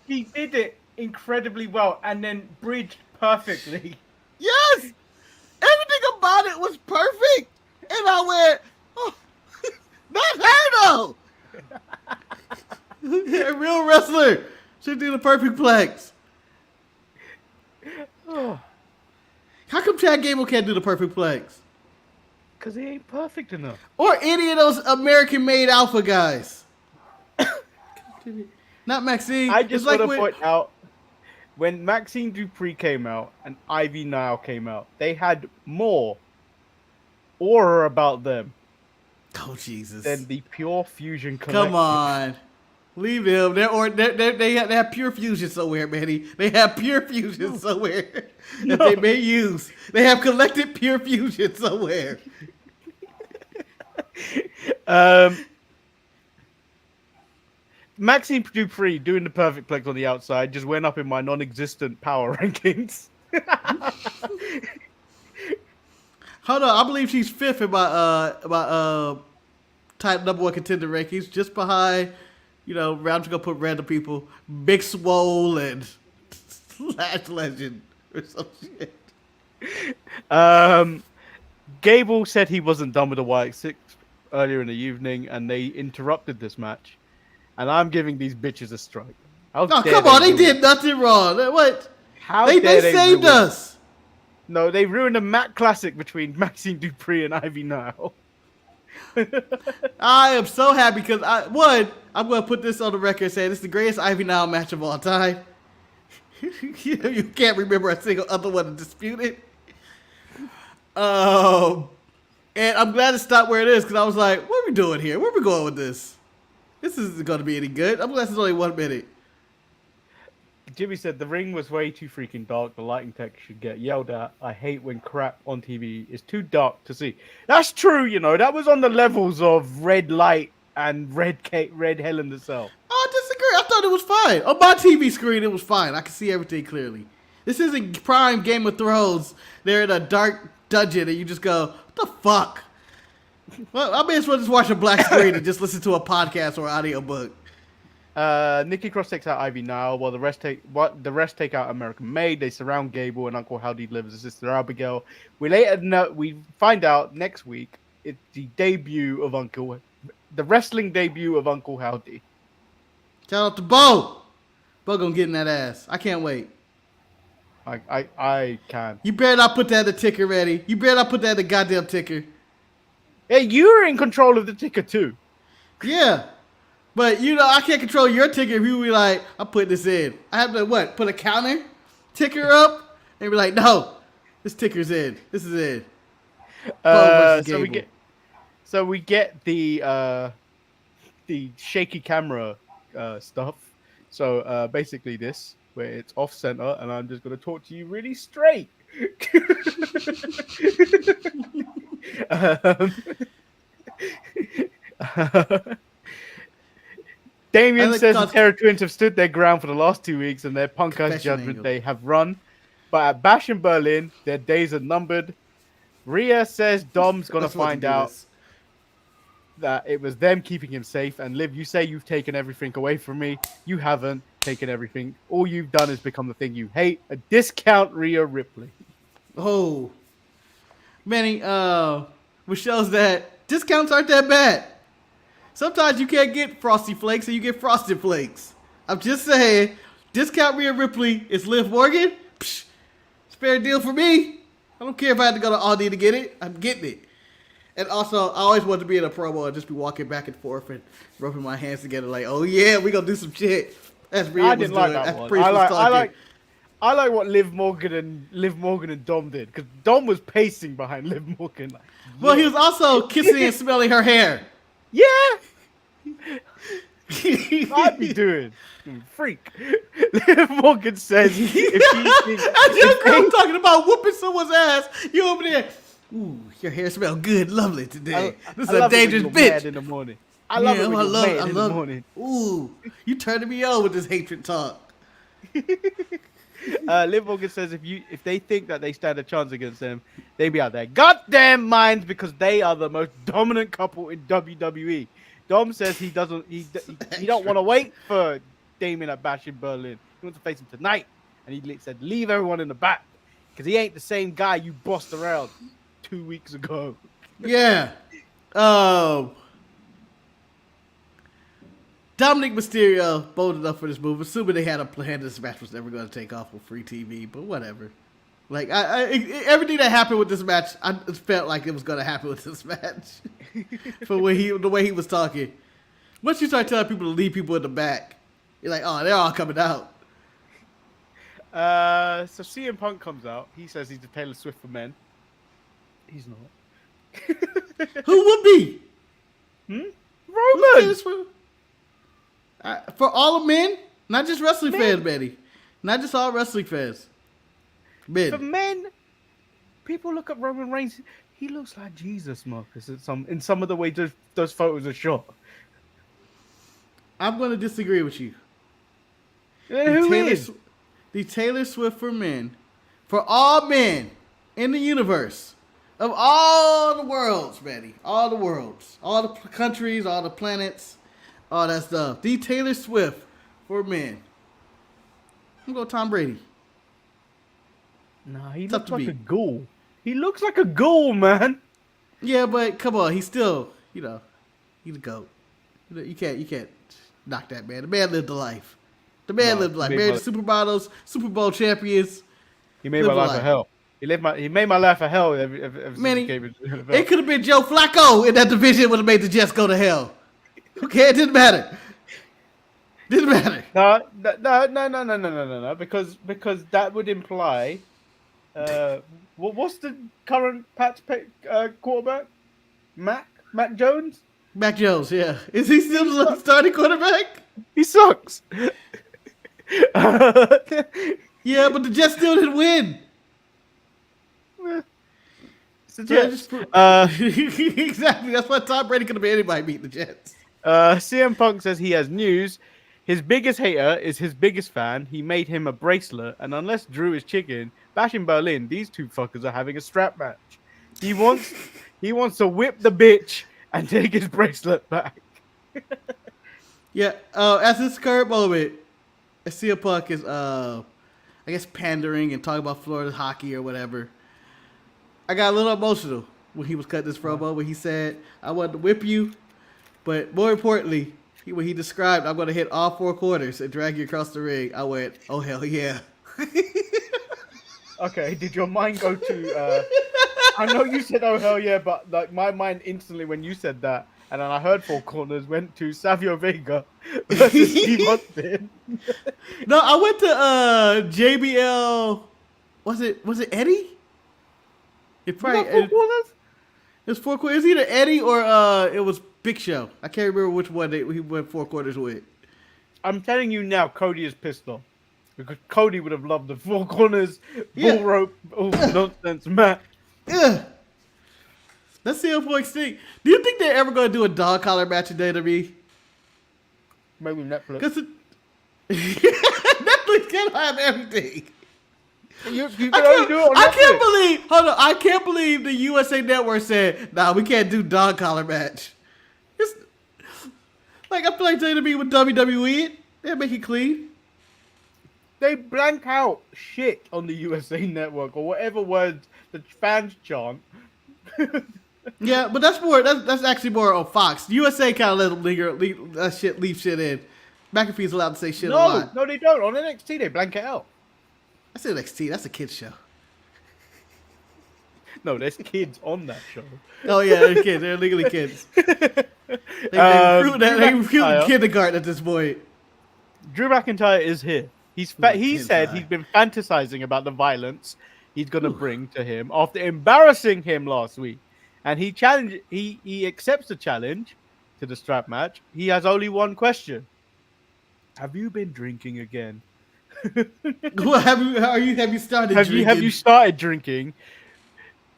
[SPEAKER 2] She did it incredibly well, and then bridged perfectly.
[SPEAKER 1] Yes, everything about it was perfect, and I went, oh, not her though. A real wrestler should do the perfect plex.
[SPEAKER 2] Oh,
[SPEAKER 1] How come Chad Gable can't do the perfect plex?
[SPEAKER 2] because he ain't perfect enough.
[SPEAKER 1] Or any of those American-made alpha guys. Not Maxine.
[SPEAKER 2] I just
[SPEAKER 1] It's
[SPEAKER 2] want to point out, when Maxine Dupri came out and Ivy Nile came out, they had more aura about them
[SPEAKER 1] Oh, Jesus.
[SPEAKER 2] than the Pure Fusion collective.
[SPEAKER 1] Come on. Leave them. They have pure fusion somewhere, Manny. They have pure fusion somewhere that they may use. They have collected pure fusion somewhere.
[SPEAKER 2] Maxine Dupri doing the perfect plex on the outside just went up in my non-existent power rankings.
[SPEAKER 1] Hold on, I believe she's fifth in my type number one contender rankings, just behind, I'm just gonna put random people, Big Swole and Slash Legend or some shit.
[SPEAKER 2] Gable said he wasn't done with the White Six earlier in the evening, and they interrupted this match. And I'm giving these bitches a strike.
[SPEAKER 1] Oh, come on, they did nothing wrong. What? They saved us.
[SPEAKER 2] No, they ruined a Mac Classic between Maxine Dupri and Ivy Nile.
[SPEAKER 1] I am so happy because I'm going to put this on the record saying this is the greatest Ivy Nile match of all time. You can't remember a single other one to dispute it. And I'm glad it stopped where it is because I was like, what are we doing here? Where are we going with this? This isn't going to be any good. I'm glad it's only 1 minute.
[SPEAKER 2] Jimmy said the ring was way too freaking dark. The lighting tech should get yelled at. I hate when crap on TV is too dark to see. That's true, That was on the levels of red light and red hell in the cell.
[SPEAKER 1] Oh, I disagree. I thought it was fine. On my TV screen, it was fine. I could see everything clearly. This isn't prime Game of Thrones. They're in a dark dungeon and you just go, what the fuck? Well, I may as well just watch a black screen and just listen to a podcast or audiobook.
[SPEAKER 2] Nikki Cross takes out Ivy Nile, while the rest take out American Made. They surround Gable, and Uncle Howdy delivers his sister Abigail. We find out next week it's the wrestling debut of Uncle Howdy.
[SPEAKER 1] Shout out to Bo. Bo gonna get in that ass. I can't wait.
[SPEAKER 2] I can.
[SPEAKER 1] You better not put that in the ticker ready. You better not put that in the goddamn ticker.
[SPEAKER 2] Hey, you're in control of the ticker too.
[SPEAKER 1] Yeah. But, I can't control your ticker if you be like, I'll put this in. I have to, put a counter ticker up? And be like, no, this ticker's in. This is in.
[SPEAKER 2] So we get the shaky camera stuff. So basically this, where it's off center, and I'm just going to talk to you really straight. Damien says the Terror Twins have stood their ground for the last 2 weeks and their punk-ass judgment they have run. But at Bash in Berlin, their days are numbered. Rhea says Dom's going to find out that it was them keeping him safe. And Liv, you say you've taken everything away from me. You haven't taken everything. All you've done is become the thing you hate. A discount Rhea Ripley.
[SPEAKER 1] Oh. Manny, which shows that discounts aren't that bad. Sometimes you can't get Frosty Flakes, so you get Frosted Flakes. I'm just saying, discount Rhea Ripley is Liv Morgan. Psh, it's a fair deal for me. I don't care if I had to go to Aldi to get it. I'm getting it. And also, I always wanted to be in a promo and just be walking back and forth and rubbing my hands together like, oh yeah, we gonna do some shit. That's Rhea was doing. That's Priest was talking.
[SPEAKER 2] I like what Liv Morgan and Dom did, because Dom was pacing behind Liv Morgan. Like,
[SPEAKER 1] well, he was also kissing and smelling her hair.
[SPEAKER 2] Yeah. I'd be doing freak. Liv Morgan says if she thinks,
[SPEAKER 1] I'm talking about whooping someone's ass. You over there. Ooh, your hair smells good, lovely today. This is a dangerous bitch.
[SPEAKER 2] Mad in the morning. I love it when you're mad in the morning.
[SPEAKER 1] Ooh, you turning me on with this hatred talk.
[SPEAKER 2] Liv Morgan says if they think that they stand a chance against them, they be out their goddamn minds because they are the most dominant couple in WWE. Dom says he don't want to wait for Damien at Bash in Berlin. He wants to face him tonight, and he said leave everyone in the back because he ain't the same guy you bossed around 2 weeks ago.
[SPEAKER 1] Yeah. Dominic Mysterio bold enough for this move, assuming they had a plan. This match was never going to take off on free TV, but whatever. Like everything that happened with this match, I felt like it was going to happen with this match. For the way he was talking. Once you start telling people to leave people in the back, you're like, oh, they're all coming out.
[SPEAKER 2] So CM Punk comes out. He says he's the Taylor Swift for men. He's not.
[SPEAKER 1] Who would be?
[SPEAKER 2] Roman.
[SPEAKER 1] For all of men, not just wrestling fans, Betty. Not just all wrestling fans. Men.
[SPEAKER 2] For men, people look at Roman Reigns. He looks like Jesus, Marcus. In some of the way those photos are shot.
[SPEAKER 1] I'm going to disagree with you.
[SPEAKER 2] Who is?
[SPEAKER 1] The Taylor Swift for men. For all men in the universe. Of all the worlds, Betty. All the worlds. All the countries, all the planets. All that stuff. The Taylor Swift for men. I'm going to go Tom Brady.
[SPEAKER 2] Nah, he looks like a ghoul. He looks like a ghoul, man.
[SPEAKER 1] Yeah, but come on. He's still, he's a GOAT. You can't knock that man. The man lived a life. The man lived a life. Married to supermodels, Super Bowl champions.
[SPEAKER 2] He made my life a hell. He made my life a hell. Man,
[SPEAKER 1] it could have been Joe Flacco in that division would have made the Jets go to hell. Okay, it didn't matter. Didn't matter.
[SPEAKER 2] No. Because that would imply. What's the current Pats quarterback? Mac Jones.
[SPEAKER 1] Mac Jones, yeah. Is he still the starting quarterback?
[SPEAKER 2] He sucks.
[SPEAKER 1] Yeah, but the Jets still didn't win. Exactly. That's why Tom Brady could have been anybody beat the Jets.
[SPEAKER 2] CM Punk says he has news. His biggest hater is his biggest fan. He made him a bracelet, and unless Drew is chicken, Bash in Berlin, these two fuckers are having a strap match. He wants to whip the bitch and take his bracelet back.
[SPEAKER 1] Yeah. At this current moment, CM Punk is I guess pandering and talking about Florida hockey or whatever. I got a little emotional when he was cutting this promo when he said, I wanted to whip you, but more importantly, when he described, I'm going to hit all four corners and drag you across the ring, I went, oh, hell yeah.
[SPEAKER 2] Okay, did your mind go to... I know you said, oh, hell yeah, but like my mind instantly when you said that, and then I heard four corners, went to Savio Vega versus Steve Austin.
[SPEAKER 1] No, I went to JBL... Was it Eddie? It probably... It was four corners. It was either Eddie or it was Big Show. I can't remember which one he went four quarters with.
[SPEAKER 2] I'm telling you now, Cody is pissed off. Because Cody would have loved the four corners, bull rope, nonsense match.
[SPEAKER 1] Yeah. Let's see how points think. Do you think they're ever going to do a dog collar match in WWE?
[SPEAKER 2] Maybe Netflix.
[SPEAKER 1] Netflix can't have everything.
[SPEAKER 2] You can only do it on Netflix.
[SPEAKER 1] I can't believe the USA Network said, nah, we can't do dog collar match. It's, like, I feel like WWE with WWE, they'll make it clean.
[SPEAKER 2] They blank out shit on the USA Network or whatever words the fans chant.
[SPEAKER 1] Yeah, but that's actually more on Fox. USA kind of let them leave shit in. McAfee's allowed to say shit a lot.
[SPEAKER 2] No, they don't. On NXT, they blank it out.
[SPEAKER 1] That's NXT. That's a kids show.
[SPEAKER 2] No, there's kids on that show.
[SPEAKER 1] Oh yeah, they're kids. They're legally kids. They recruit kindergarten at this point.
[SPEAKER 2] Drew McIntyre is here. He said he's been fantasizing about the violence he's gonna bring to him after embarrassing him last week, and he accepts the challenge to the strap match. He has only one question: have you been drinking again?
[SPEAKER 1] Well, have you started drinking?
[SPEAKER 2] Have you started drinking?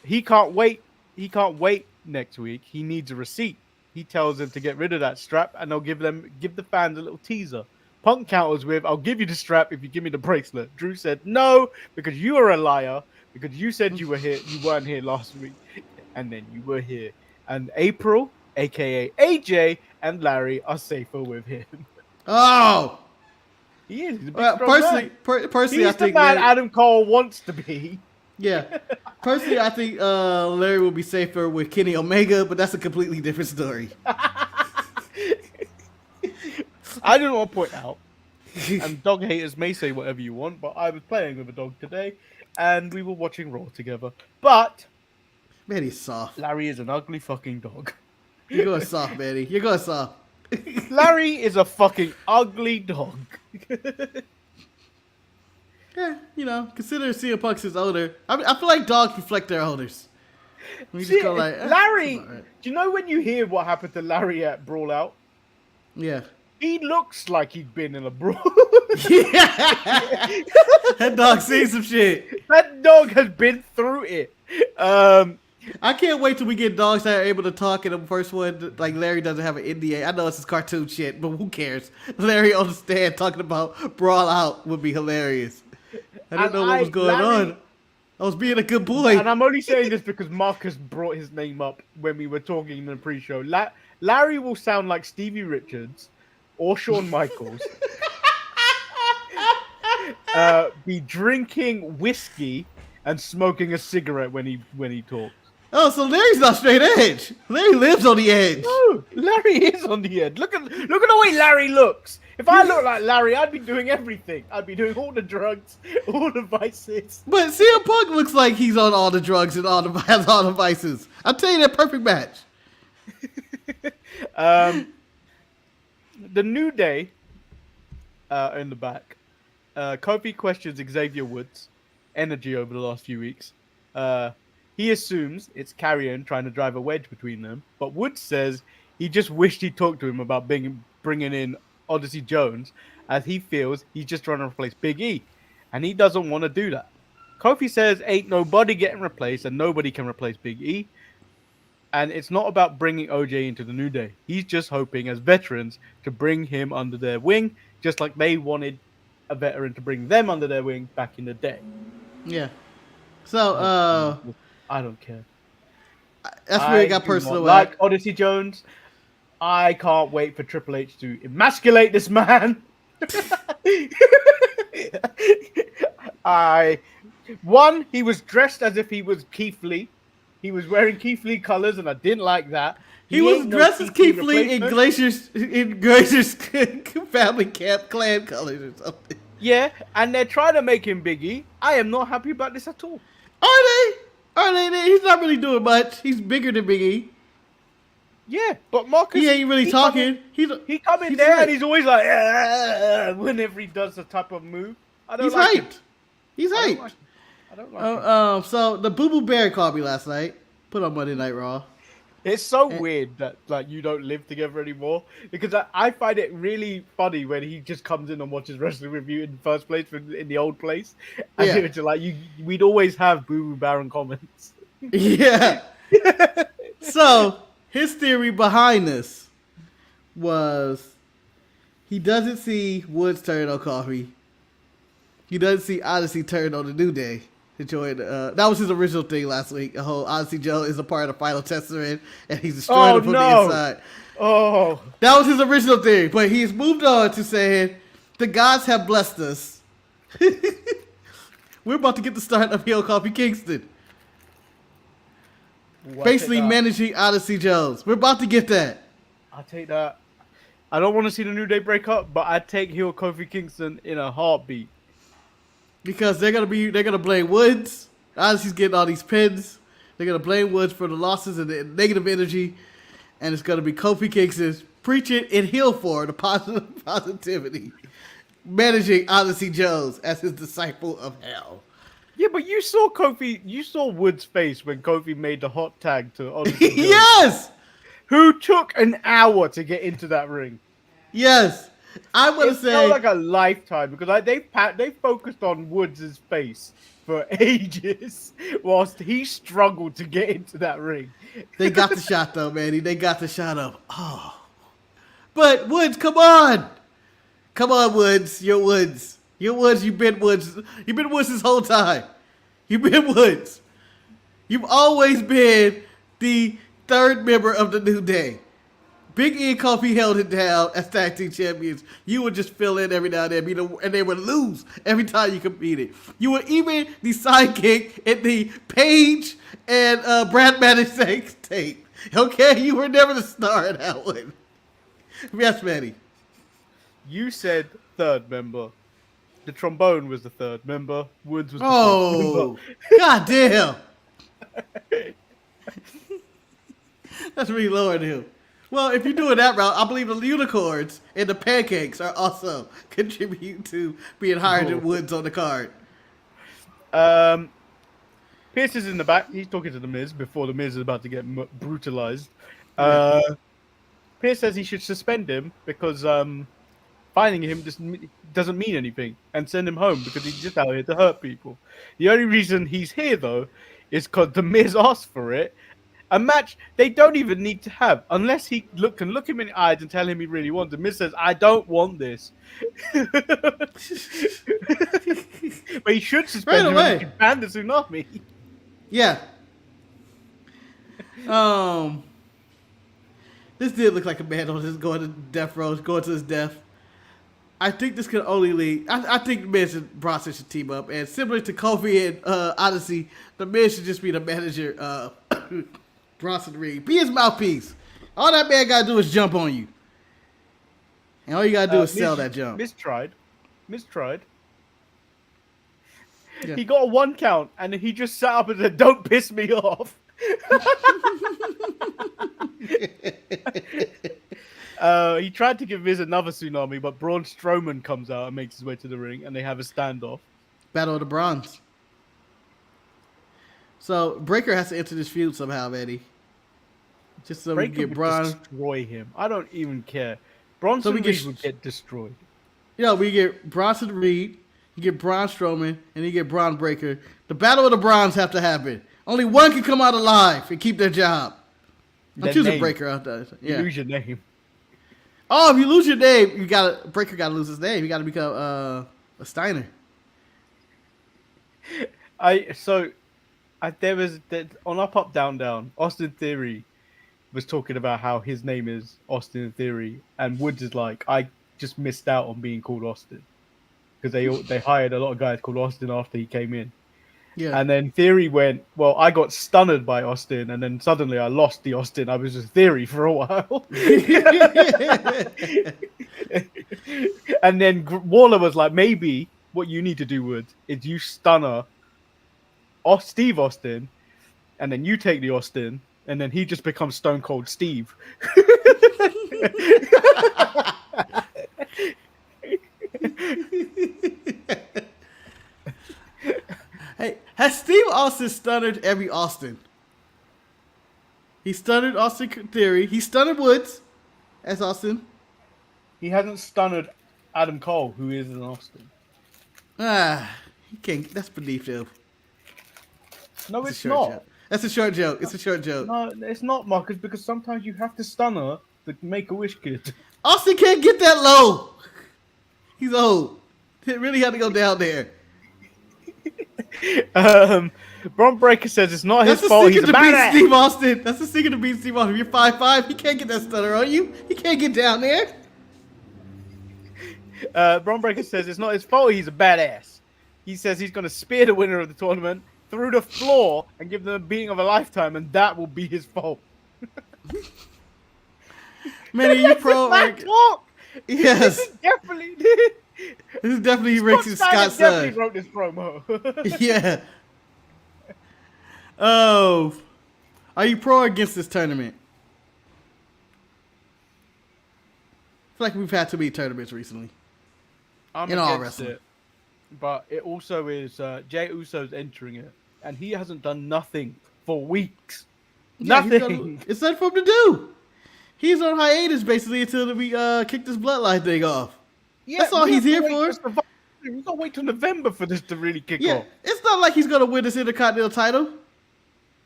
[SPEAKER 2] He can't wait. He can't wait next week. He needs a receipt. He tells them to get rid of that strap, and they'll give the fans a little teaser Punk counters with, "I'll give you the strap if you give me the bracelet." Drew said, "No, because you are a liar. Because you said you were here, you weren't here last week, and then you were here." And April, aka AJ, and Larry are safer with him.
[SPEAKER 1] Oh,
[SPEAKER 2] He is. He's a big, strong man.
[SPEAKER 1] Personally,
[SPEAKER 2] He's
[SPEAKER 1] I think
[SPEAKER 2] the man
[SPEAKER 1] Larry,
[SPEAKER 2] Adam Cole wants to be.
[SPEAKER 1] yeah. Personally, I think Larry will be safer with Kenny Omega, but that's a completely different story.
[SPEAKER 2] I do want to point out, and dog haters may say whatever you want, but I was playing with a dog today, and we were watching Raw together. But
[SPEAKER 1] Man, he's soft.
[SPEAKER 2] Larry is an ugly fucking dog.
[SPEAKER 1] You're going soft, Manny. You're going soft.
[SPEAKER 2] Larry is a fucking ugly dog.
[SPEAKER 1] Yeah, you know, consider CM Punk's his owner. I feel like dogs reflect their owners. We just
[SPEAKER 2] See,
[SPEAKER 1] go like,
[SPEAKER 2] Larry,
[SPEAKER 1] right.
[SPEAKER 2] do you know when you hear what happened to Larry at Brawl Out?
[SPEAKER 1] Yeah.
[SPEAKER 2] He looks like he'd been in a brawl.
[SPEAKER 1] Yeah. That dog seen some shit.
[SPEAKER 2] That dog has been through it.
[SPEAKER 1] I can't wait till we get dogs that are able to talk in the first one. Like Larry doesn't have an NDA. I know it's his cartoon shit, but who cares? Larry on the stand talking about Brawl Out would be hilarious. I didn't know what was going on. I was being a good boy.
[SPEAKER 2] And I'm only saying this because Marcus brought his name up when we were talking in the pre-show. Larry will sound like Stevie Richards or Shawn Michaels. Be drinking whiskey and smoking a cigarette when he talks.
[SPEAKER 1] Oh, so Larry's not straight edge. Larry lives on the edge.
[SPEAKER 2] No, Larry is on the edge. Look at the way Larry looks. If I looked like Larry, I'd be doing everything. I'd be doing all the drugs, all the vices.
[SPEAKER 1] But CM Punk looks like he's on all the drugs and has all the vices. I'll tell you that perfect match.
[SPEAKER 2] The New Day in the back. Kofi questions Xavier Woods' energy over the last few weeks. He assumes it's Carrion trying to drive a wedge between them, but Woods says he just wished he talked to him about bringing in Odyssey Jones, as he feels he's just trying to replace Big E, and he doesn't want to do that. Kofi says ain't nobody getting replaced, and nobody can replace Big E, and it's not about bringing OJ into the New Day. He's just hoping, as veterans, to bring him under their wing, just like they wanted a veteran to bring them under their wing back in the day.
[SPEAKER 1] Yeah. So,
[SPEAKER 2] I don't care.
[SPEAKER 1] that's where it got personal.
[SPEAKER 2] Like Odyssey Jones, I can't wait for Triple H to emasculate this man. He was dressed as if he was Keith Lee. He was wearing Keith Lee colors, and I didn't like that.
[SPEAKER 1] He was dressed as Keith Lee in Glacier's family clan colors or something.
[SPEAKER 2] Yeah, and they're trying to make him Big E. I am not happy about this at all.
[SPEAKER 1] Are they? He's not really doing much. He's bigger than Big E.
[SPEAKER 2] Yeah, but Marcus...
[SPEAKER 1] He ain't really talking.
[SPEAKER 2] He come in there and he's always like... whenever he does the type of move.
[SPEAKER 1] He's hyped. He's hyped.
[SPEAKER 2] I don't like him.
[SPEAKER 1] So the Boo Boo Bear called me last night. Put on Monday Night Raw.
[SPEAKER 2] It's so weird that you don't live together anymore, because I find it really funny when he just comes in and watches wrestling review in the first place in the old place, and it's like we'd always have Boo Boo Baron comments.
[SPEAKER 1] Yeah. So his theory behind this was he doesn't see Woods turn on Coffee. He doesn't see Odyssey turn on the New Day. That was his original thing last week. The whole Odyssey Joe is a part of the Final Testament, and he's destroying it from the inside.
[SPEAKER 2] Oh,
[SPEAKER 1] that was his original thing, but he's moved on to saying the gods have blessed us. We're about to get the start of Heel Coffee Kingston, basically managing Odyssey Jones. We're about to get that.
[SPEAKER 2] I'll take that. I don't want to see the New Day break up, but I'd take Heel Kofi Kingston in a heartbeat.
[SPEAKER 1] Because they're gonna blame Woods. Odyssey's getting all these pins. They're gonna blame Woods for the losses and the negative energy, and it's gonna be Kofi Kingston preaching in heel for the positivity, managing Odyssey Jones as his disciple of hell. Yeah,
[SPEAKER 2] but you saw Woods' face when Kofi made the hot tag to Odyssey Jones.
[SPEAKER 1] Yes,
[SPEAKER 2] who took an hour to get into that ring.
[SPEAKER 1] Yes. I would say
[SPEAKER 2] felt like a lifetime, because they focused on Woods' face for ages whilst he struggled to get into that ring.
[SPEAKER 1] They got the shot though, Manny. They got the shot up. Oh, but Woods, come on! Come on, Woods. You're Woods. You're Woods. You've been Woods. You've been Woods this whole time. You've been Woods. You've always been the third member of the New Day. Big E and Kofi held it down as tag team champions. You would just fill in every now and then, and they would lose every time you competed. You were even the sidekick in the Paige and Brad Maddox tape. Okay, you were never the star in that one. Yes, Manny.
[SPEAKER 2] You said third member. The trombone was the third member. Woods was the fourth member.
[SPEAKER 1] God damn. That's really lower than him. Well, if you're doing that route, I believe the unicorns and the pancakes are also contribute to being higher than Woods on the card.
[SPEAKER 2] Pierce is in the back. He's talking to the Miz before the Miz is about to get brutalized. Pierce says he should suspend him because finding him just doesn't mean anything and send him home because he's just out here to hurt people. The only reason he's here, though, is because the Miz asked for it. A match they don't even need to have unless he can look him in the eyes and tell him he really wants it. Miz says, I don't want this. But he should suspend him and ban the tsunami.
[SPEAKER 1] Yeah. This did look like a man on his going to death row, going to his death. I think this could only lead. I think the Miz and Bronson should team up, and similar to Kofi and Odyssey, the Miz should just be the manager. Bronson Reed, be his mouthpiece. All that man gotta do is jump on you, and all you gotta do is sell that jump.
[SPEAKER 2] Miz tried.
[SPEAKER 1] Yeah.
[SPEAKER 2] He got a 1 count, and he just sat up and said, "Don't piss me off." He tried to give Miz another tsunami, but Braun Strowman comes out and makes his way to the ring, and they have a standoff.
[SPEAKER 1] Battle of the Bronze. So Breaker has to enter this feud somehow, Eddie. Just so
[SPEAKER 2] Breaker
[SPEAKER 1] we get
[SPEAKER 2] would
[SPEAKER 1] Braun.
[SPEAKER 2] destroy him. I don't even care. Bronson Reed would get destroyed.
[SPEAKER 1] You know, we get Bronson Reed, you get Braun Strowman, and you get Braun Breaker. The Battle of the Bronze have to happen. Only one can come out alive and keep their job. I'm choosing Breaker out there. Yeah.
[SPEAKER 2] You lose your name.
[SPEAKER 1] Oh, if you lose your name, Breaker gotta lose his name. You gotta become a Steiner.
[SPEAKER 2] There was on Up Down Down. Austin Theory was talking about how his name is Austin Theory, and Woods is like, I just missed out on being called Austin because they hired a lot of guys called Austin after he came in. Yeah. And then Theory went, well, I got stunned by Austin, and then suddenly I lost the Austin. I was just Theory for a while. And then Waller was like, maybe what you need to do, Woods, is you stunner Steve Austin, and then you take the Austin, and then he just becomes Stone Cold Steve.
[SPEAKER 1] Hey, has Steve Austin stunned every Austin? He stunned Austin Theory. He stunned Woods as Austin.
[SPEAKER 2] He hasn't stunned Adam Cole, who is an Austin.
[SPEAKER 1] He can't. That's beneath him.
[SPEAKER 2] No, it's not.
[SPEAKER 1] Joke. That's a short joke. It's a short joke.
[SPEAKER 2] No, it's not, Marcus, because sometimes you have to stun her to make a wish kid.
[SPEAKER 1] Austin can't get that low. He's old. He really had to go down there.
[SPEAKER 2] Braun Breaker says it's not his fault. He's a badass.
[SPEAKER 1] Steve Austin. That's the secret to beat Steve Austin. If you're 5'5", he can't get that stunner on you. He can't get down there.
[SPEAKER 2] Braun Breaker says it's not his fault. He's a badass. He says he's going to spear the winner of the tournament through the floor and give them a beating of a lifetime, and that will be his fault.
[SPEAKER 1] Man, are you pro? Yes.
[SPEAKER 2] This is definitely.
[SPEAKER 1] This is definitely Ricky Scott's son.
[SPEAKER 2] Definitely wrote this promo.
[SPEAKER 1] Yeah. Oh, are you pro or against this tournament? I feel like we've had too many tournaments recently.
[SPEAKER 2] I'm
[SPEAKER 1] in
[SPEAKER 2] against
[SPEAKER 1] all wrestling.
[SPEAKER 2] it, but it also is Jey Uso's entering it, and he hasn't done nothing for weeks.
[SPEAKER 1] Yeah,
[SPEAKER 2] nothing.
[SPEAKER 1] It's nothing for him to do. He's on hiatus basically until we kick this bloodline thing off. Yeah, that's all he's here for.
[SPEAKER 2] We gotta wait till November for this to really kick off.
[SPEAKER 1] It's not like he's gonna win this Intercontinental title.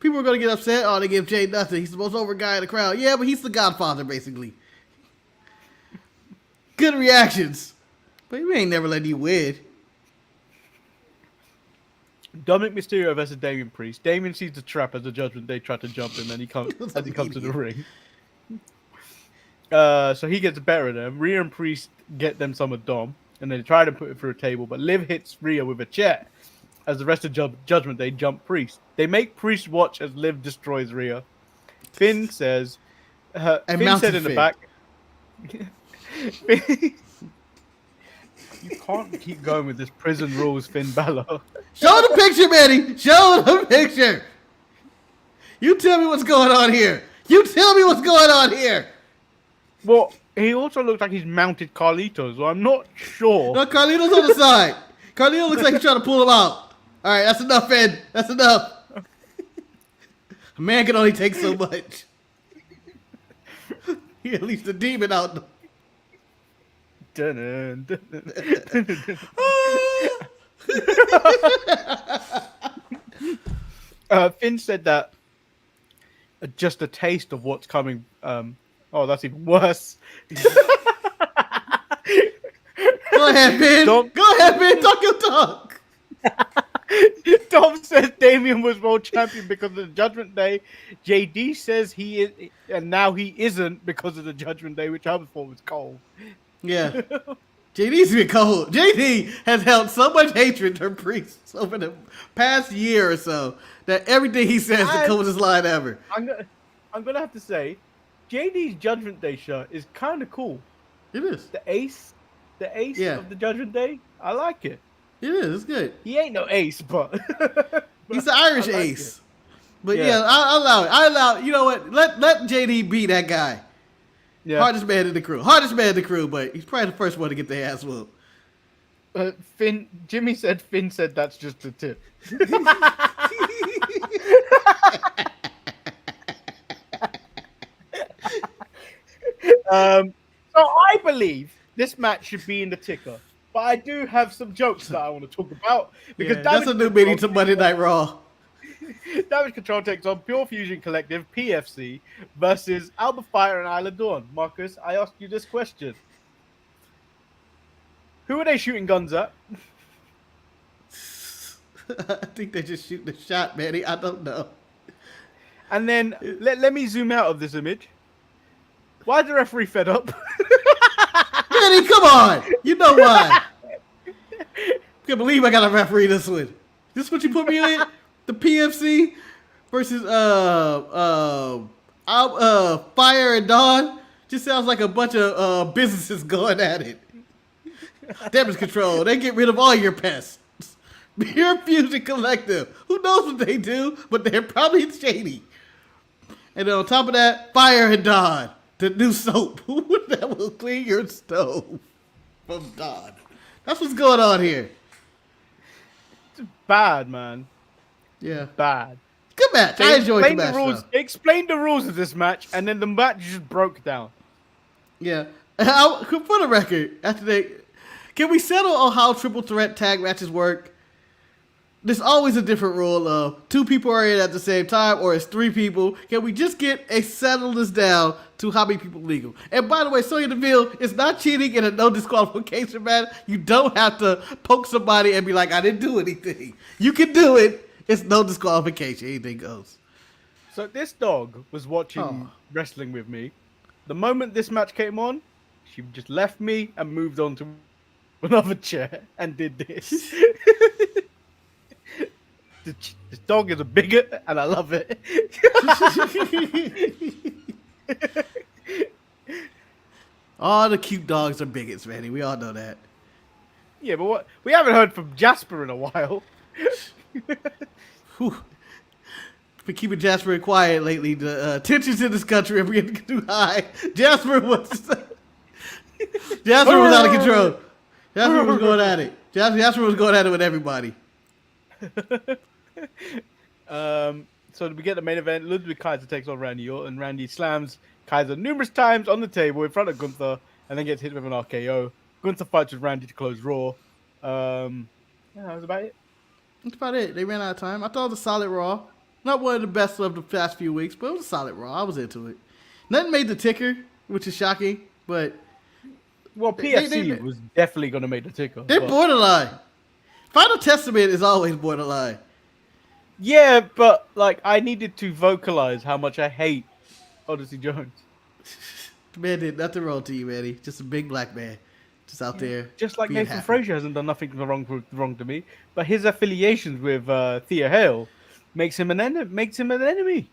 [SPEAKER 1] People are gonna get upset. Oh, they give Jey nothing. He's the most over guy in the crowd. Yeah, but he's the Godfather basically. Good reactions. But we ain't never let you win.
[SPEAKER 2] Dominic Mysterio versus Damian Priest. Damian sees the trap as the Judgment Day try to jump him, and he comes to the ring. So he gets better than them. Rhea and Priest get them some of Dom, and they try to put it through a table, but Liv hits Rhea with a chair as the rest of Judgment Day jump Priest. They make Priest watch as Liv destroys Rhea. Finn says, Finn said in the back, you can't keep going with this prison rules, Finn Balor.
[SPEAKER 1] Show the picture, Manny. Show the picture. You tell me what's going on here. You tell me what's going on here.
[SPEAKER 2] Well, he also looks like he's mounted Carlitos, so I'm not sure.
[SPEAKER 1] No, Carlito's on the side. Carlito looks like he's trying to pull him out. All right, that's enough, Finn. That's enough. A man can only take so much. He at least the demon out.
[SPEAKER 2] Dun, dun, dun, Finn said that just a taste of what's coming. Oh, that's even worse.
[SPEAKER 1] Go ahead, Finn. Go ahead, Finn. Talk your talk.
[SPEAKER 2] Dom says Damian was world champion because of the Judgment Day. JD says he is, and now he isn't because of the Judgment Day, which I thought was cold.
[SPEAKER 1] Yeah. JD's been cold. JD has held so much hatred for priests over the past year or so that everything he says is the coldest line ever.
[SPEAKER 2] I'm gonna have to say, JD's Judgment Day shirt is kind of cool.
[SPEAKER 1] It is.
[SPEAKER 2] The ace of the Judgment Day. I like it.
[SPEAKER 1] It is. It's good.
[SPEAKER 2] He ain't no ace, but
[SPEAKER 1] he's the Irish ace. But yeah, I'll allow it. I allow it. You know what? Let JD be that guy. Yeah. Hardest man in the crew. But he's probably the first one to get their ass whooped.
[SPEAKER 2] Jimmy said Finn said that's just the tip. So I believe this match should be in the ticker. But I do have some jokes that I want to talk about. Because
[SPEAKER 1] that's a new meaning to Monday Night Raw.
[SPEAKER 2] Damage Control takes on Pure Fusion Collective, PFC, versus Alba Fire and Isla Dawn. Marcus, I asked you this question. Who are they shooting guns at?
[SPEAKER 1] I think they're just shooting a shot, Manny. I don't know.
[SPEAKER 2] And then, let me zoom out of this image. Why is the referee fed up?
[SPEAKER 1] Manny, come on! You know why. Can't believe I got a referee this one. This is what you put me in? The PFC versus Fire and Dawn just sounds like a bunch of businesses going at it. Damage Control, they get rid of all your pests. Pure Fusion Collective, who knows what they do, but they're probably shady. And then on top of that, Fire and Dawn, the new soap that will clean your stove from Dawn. That's what's going on here.
[SPEAKER 2] It's bad, man.
[SPEAKER 1] Yeah.
[SPEAKER 2] Bad.
[SPEAKER 1] Good match. I enjoyed the match.
[SPEAKER 2] They explained the rules of this match, and then the match just broke down.
[SPEAKER 1] Yeah. For the record, can we settle on how triple threat tag matches work? There's always a different rule of 2 people are in at the same time, or it's 3 people. Can we just settle this down to how many people legal? And by the way, Sonya Deville, it's not cheating in a no disqualification match. You don't have to poke somebody and be like, I didn't do anything. You can do it. It's no disqualification. Anything goes.
[SPEAKER 2] So this dog was watching wrestling with me. The moment this match came on, she just left me and moved on to another chair and did this. This dog is a bigot, and I love it.
[SPEAKER 1] All the cute dogs are bigots, Manny. We all know that.
[SPEAKER 2] Yeah, but we haven't heard from Jasper in a while.
[SPEAKER 1] Been keeping Jasper quiet lately. The tensions in this country are getting too high. Jasper was out of control. Jasper was going at it. Jasper was going at it with everybody.
[SPEAKER 2] So we get the main event. Ludwig Kaiser takes on Randy Orton. Randy slams Kaiser numerous times on the table in front of Gunther and then gets hit with an RKO. Gunther fights with Randy to close Raw. That was about it.
[SPEAKER 1] That's about it. They ran out of time. I thought it was a solid Raw. Not one of the best of the past few weeks, but it was a solid Raw. I was into it. Nothing made the ticker, which is shocking, but
[SPEAKER 2] Well, PFC was definitely going to make the ticker.
[SPEAKER 1] They're borderline. Final Testament is always borderline.
[SPEAKER 2] Yeah, but like I needed to vocalize how much I hate Odyssey Jones.
[SPEAKER 1] The man did nothing wrong to you, Manny. Just a big black man, just out there.
[SPEAKER 2] Just like Nathan
[SPEAKER 1] happy.
[SPEAKER 2] Frazier hasn't done nothing wrong to me, but his affiliations with Thea Hale makes him an enemy.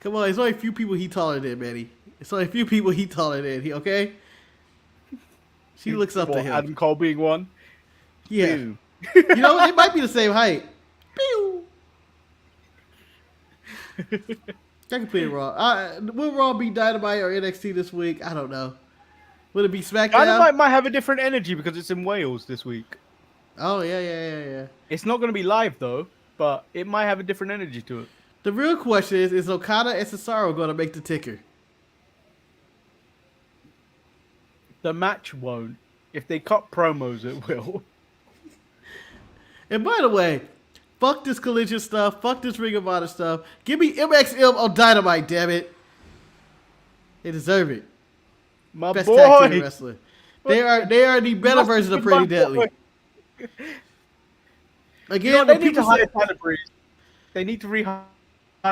[SPEAKER 1] Come on, there's only a few people he taller than, Manny. It's only a few people he taller than. Okay. She looks up to him.
[SPEAKER 2] Adam Cole being one.
[SPEAKER 1] Yeah. You know, it might be the same height. Pew. I completely wrong. Will Raw be Dynamite or NXT this week? I don't know. Will it be SmackDown?
[SPEAKER 2] Dynamite might have a different energy because it's in Wales this week.
[SPEAKER 1] Oh, yeah.
[SPEAKER 2] It's not going to be live, though, but it might have a different energy to it.
[SPEAKER 1] The real question is Okada and Cesaro going to make the ticker?
[SPEAKER 2] The match won't. If they cut promos, it will.
[SPEAKER 1] And by the way, fuck this Collision stuff. Fuck this Ring of Honor stuff. Give me MXM on Dynamite, damn it. They deserve it.
[SPEAKER 2] My
[SPEAKER 1] Best
[SPEAKER 2] boy.
[SPEAKER 1] tag team wrestler. They are the better version of Pretty Deadly. Again,
[SPEAKER 2] they need to hire Tyler Breeze. They need to rehire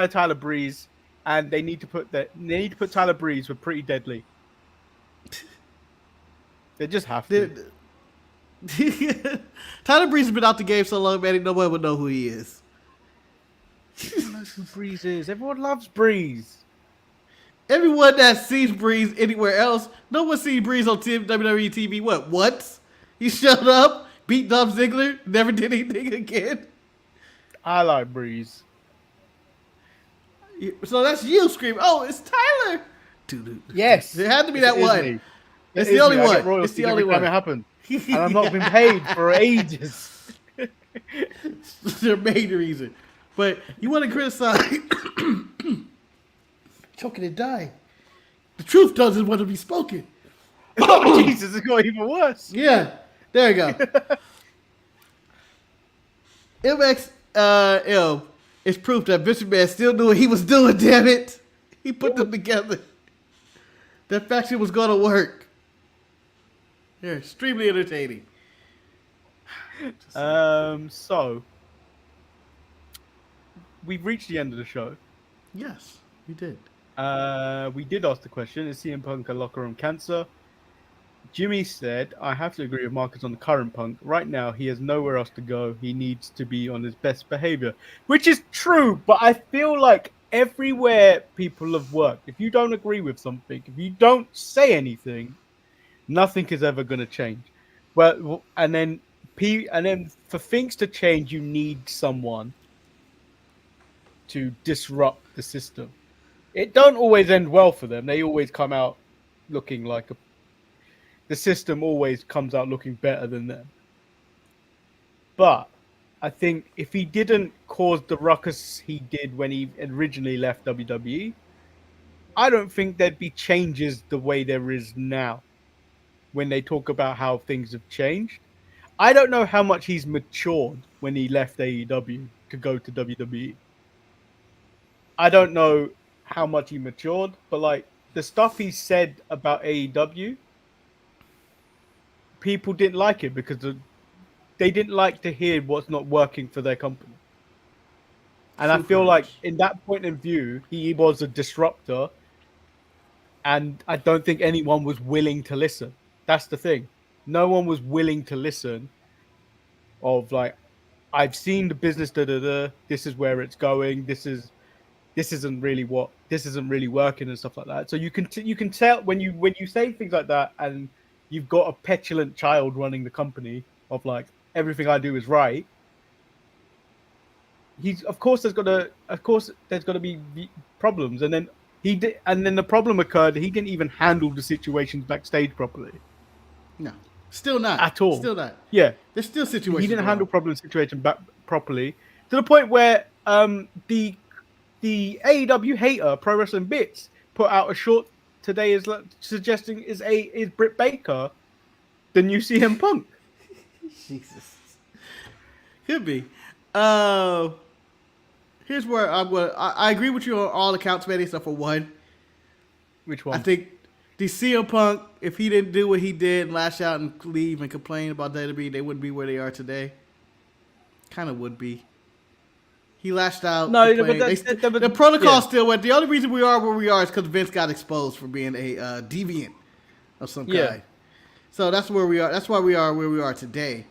[SPEAKER 2] Tyler Breeze, and they need to put Tyler Breeze with Pretty Deadly. They just have to.
[SPEAKER 1] Tyler Breeze has been out the game so long, man, no one would know who he is.
[SPEAKER 2] Everyone knows who Breeze is. Everyone loves Breeze.
[SPEAKER 1] Everyone that sees Breeze anywhere else, no one sees Breeze on WWE TV. What? Once? He showed up, beat Dolph Ziggler, never did anything again.
[SPEAKER 2] I like Breeze.
[SPEAKER 1] So that's you screaming, oh, it's Tyler.
[SPEAKER 2] Yes.
[SPEAKER 1] There had to be that one.
[SPEAKER 2] Me.
[SPEAKER 1] It's the only one.
[SPEAKER 2] It's the only one. It happened. And I've not been paid for ages.
[SPEAKER 1] Their main reason. But you want to criticize choking and dying. The truth doesn't want to be spoken.
[SPEAKER 2] Oh, Jesus, it's got even worse.
[SPEAKER 1] Yeah. There you go. MXM is proof that Vince McMahon still knew what he was doing, damn it. He put them together. That faction was going to work. They're extremely entertaining.
[SPEAKER 2] So we've reached the end of the show.
[SPEAKER 1] Yes, we did.
[SPEAKER 2] We did ask the question, is CM Punk a locker room cancer? Jimmy said, I have to agree with Marcus on the current Punk. Right now, he has nowhere else to go. He needs to be on his best behavior. Which is true, but I feel like everywhere people have worked, if you don't agree with something, if you don't say anything, nothing is ever going to change. Well, and then for things to change, you need someone to disrupt the system. It don't always end well for them. They always come out looking like the system always comes out looking better than them. But I think if he didn't cause the ruckus he did when he originally left WWE, I don't think there'd be changes the way there is now. When they talk about how things have changed, I don't know how much he's matured when he left AEW to go to WWE. I don't know how much he matured, but like the stuff he said about AEW, people didn't like it because they didn't like to hear what's not working for their company. And I feel like in that point of view, he was a disruptor, and I don't think anyone was willing to listen. That's the thing. No one was willing to listen of like, I've seen the business, this is where it's going. This isn't really working and stuff like that. So you can tell when you say things like that, and you've got a petulant child running the company of like, everything I do is right. Of course there's got to be problems, and then the problem occurred. He didn't even handle the situations backstage properly.
[SPEAKER 1] No, still not
[SPEAKER 2] at all.
[SPEAKER 1] Still not.
[SPEAKER 2] Yeah,
[SPEAKER 1] there's still situations.
[SPEAKER 2] He didn't handle situation back properly to the point where the AEW hater Pro Wrestling Bits put out a short today is suggesting is Britt Baker the new CM Punk.
[SPEAKER 1] Jesus, could be. Here's where I agree with you on all accounts, man, except for one.
[SPEAKER 2] Which one?
[SPEAKER 1] I think the CM Punk, if he didn't do what he did, lash out and leave and complain about WWE, they wouldn't be where they are today. Kind of would be. He lashed out.
[SPEAKER 2] No,
[SPEAKER 1] complained.
[SPEAKER 2] but
[SPEAKER 1] the protocol still went. The only reason we are where we are is because Vince got exposed for being a deviant of some kind. So that's where we are. That's why we are where we are today.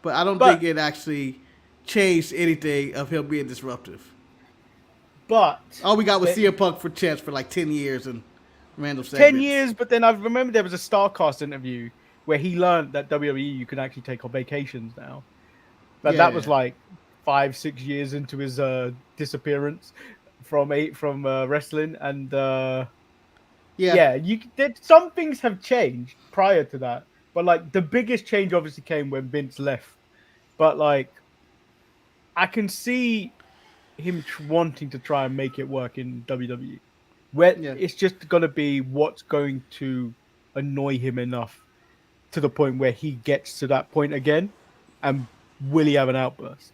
[SPEAKER 1] But I don't think it actually changed anything of him being disruptive.
[SPEAKER 2] But
[SPEAKER 1] all we got was CM Punk for chance for like 10 years and random segments.
[SPEAKER 2] 10 years, but then I remember there was a StarCast interview where he learned that WWE you can actually take on vacations now. But that was like 5-6 years into his disappearance from wrestling, and some things have changed prior to that. But like the biggest change obviously came when Vince left. But like I can see him wanting to try and make it work in WWE. It's just going to be what's going to annoy him enough to the point where he gets to that point again, and will he have an outburst?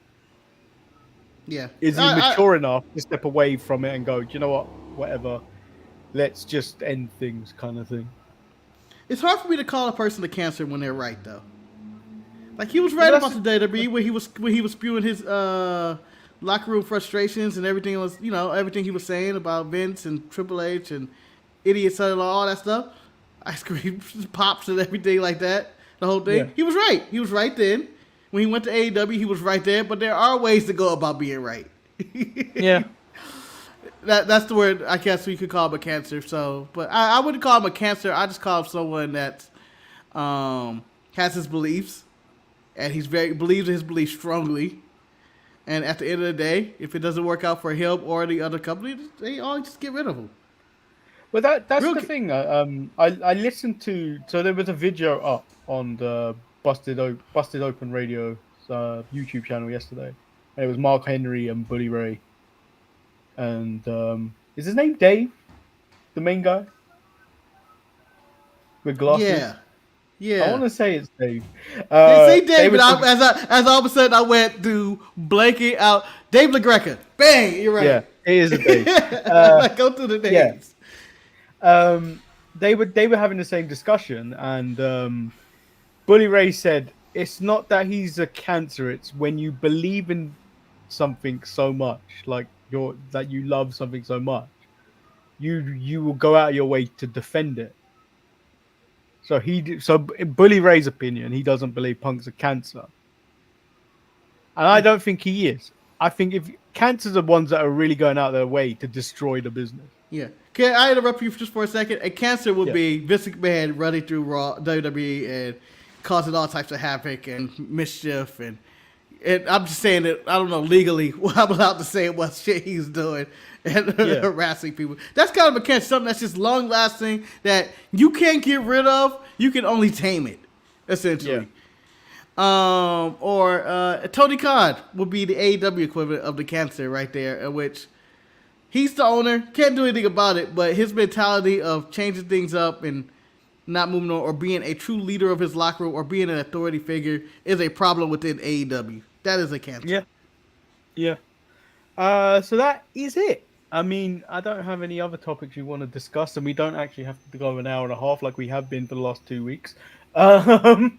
[SPEAKER 1] Yeah.
[SPEAKER 2] Is he mature enough to step away from it and go, you know what, whatever, let's just end things kind of thing?
[SPEAKER 1] It's hard for me to call a person a cancer when they're right, though. Like, he was right about the WWE when he was spewing his locker room frustrations and everything was, everything he was saying about Vince and Triple H and idiots and all that stuff. Ice cream pops and everything like that. The whole thing. Yeah. He was right. He was right then. When he went to AEW, he was right there. But there are ways to go about being right.
[SPEAKER 2] Yeah.
[SPEAKER 1] That's the word I guess we could call him a cancer. So, but I wouldn't call him a cancer. I just call him someone that has his beliefs, and believes in his beliefs strongly. And at the end of the day, if it doesn't work out for him or the other company, they all just get rid of him.
[SPEAKER 2] Well, that's the thing. I listened to, so there was a video up on the Busted Open Radio YouTube channel yesterday. And it was Mark Henry and Bully Ray. And is his name Dave? The main guy? With glasses?
[SPEAKER 1] Yeah.
[SPEAKER 2] I want to say it's Dave.
[SPEAKER 1] Say Dave, as all of a sudden I went to blanking out. Dave LaGreca. Bang! You're right.
[SPEAKER 2] Yeah, it is a Dave.
[SPEAKER 1] Go through the names.
[SPEAKER 2] Yeah. They were having the same discussion, and Bully Ray said, it's not that he's a cancer, it's when you believe in something so much, like that you love something so much, you will go out of your way to defend it. So in Bully Ray's opinion, he doesn't believe Punk's a cancer. And I don't think he is. I think if cancers are ones that are really going out of their way to destroy the business.
[SPEAKER 1] Yeah. Can I interrupt you just for a second? A cancer would be Vince McMahon running through WWE and causing all types of havoc and mischief. And I'm just saying that, I don't know, legally, what I'm allowed to say what shit he's doing and harassing people. That's kind of a cancer, something that's just long-lasting that you can't get rid of. You can only tame it, essentially. Yeah. Or Tony Khan would be the AEW equivalent of the cancer right there, in which he's the owner, can't do anything about it, but his mentality of changing things up and not moving on, or being a true leader of his locker room, or being an authority figure is a problem within AEW. That is a cancer.
[SPEAKER 2] Yeah. So that is it. I mean, I don't have any other topics you want to discuss, and we don't actually have to go an hour and a half like we have been for the last 2 weeks.
[SPEAKER 1] Well,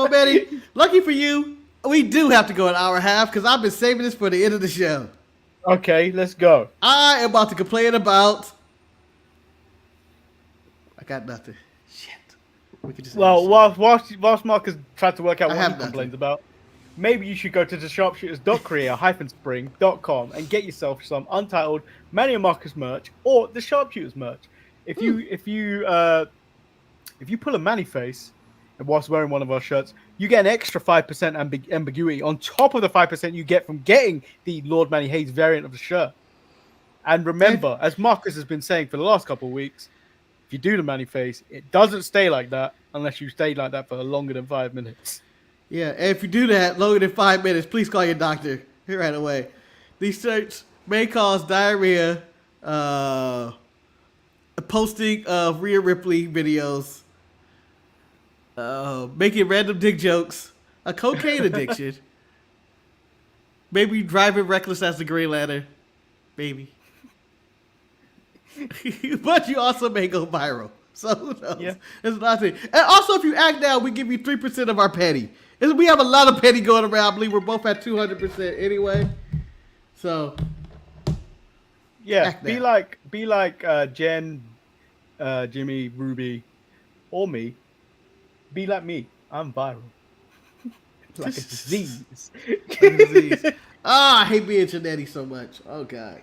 [SPEAKER 1] Betty, lucky for you, we do have to go an hour and a half because I've been saving this for the end of the show.
[SPEAKER 2] Okay, let's go.
[SPEAKER 1] I am about to complain about... I got nothing. Shit. We could just
[SPEAKER 2] whilst Marcus tried to work out what he complains about, maybe you should go to the sharpshooters.korea-spring.com and get yourself some Untitled Manny and Marcus merch or the Sharpshooters merch. If you pull a Manny face and whilst wearing one of our shirts, you get an extra 5% ambiguity on top of the 5% you get from getting the Lord Manny Hayes variant of the shirt. And remember, as Marcus has been saying for the last couple of weeks, if you do the Manny face, it doesn't stay like that unless you stay like that for longer than 5 minutes.
[SPEAKER 1] Yeah, and if you do that longer than 5 minutes, please call your doctor right away. These shirts may cause diarrhea, posting of Rhea Ripley videos, making random dick jokes, a cocaine addiction, maybe driving reckless as the Green Lantern, maybe. But you also may go viral. So who knows?
[SPEAKER 2] Yeah.
[SPEAKER 1] It's nothing. And also, if you act now, we give you 3% of our petty. We have a lot of petty going around. I believe we're both at 200% anyway. So
[SPEAKER 2] yeah, be like Jen, Jimmy, Ruby, or me. Be like me. I'm viral. Like a disease.
[SPEAKER 1] I hate being genetic so much. Oh God.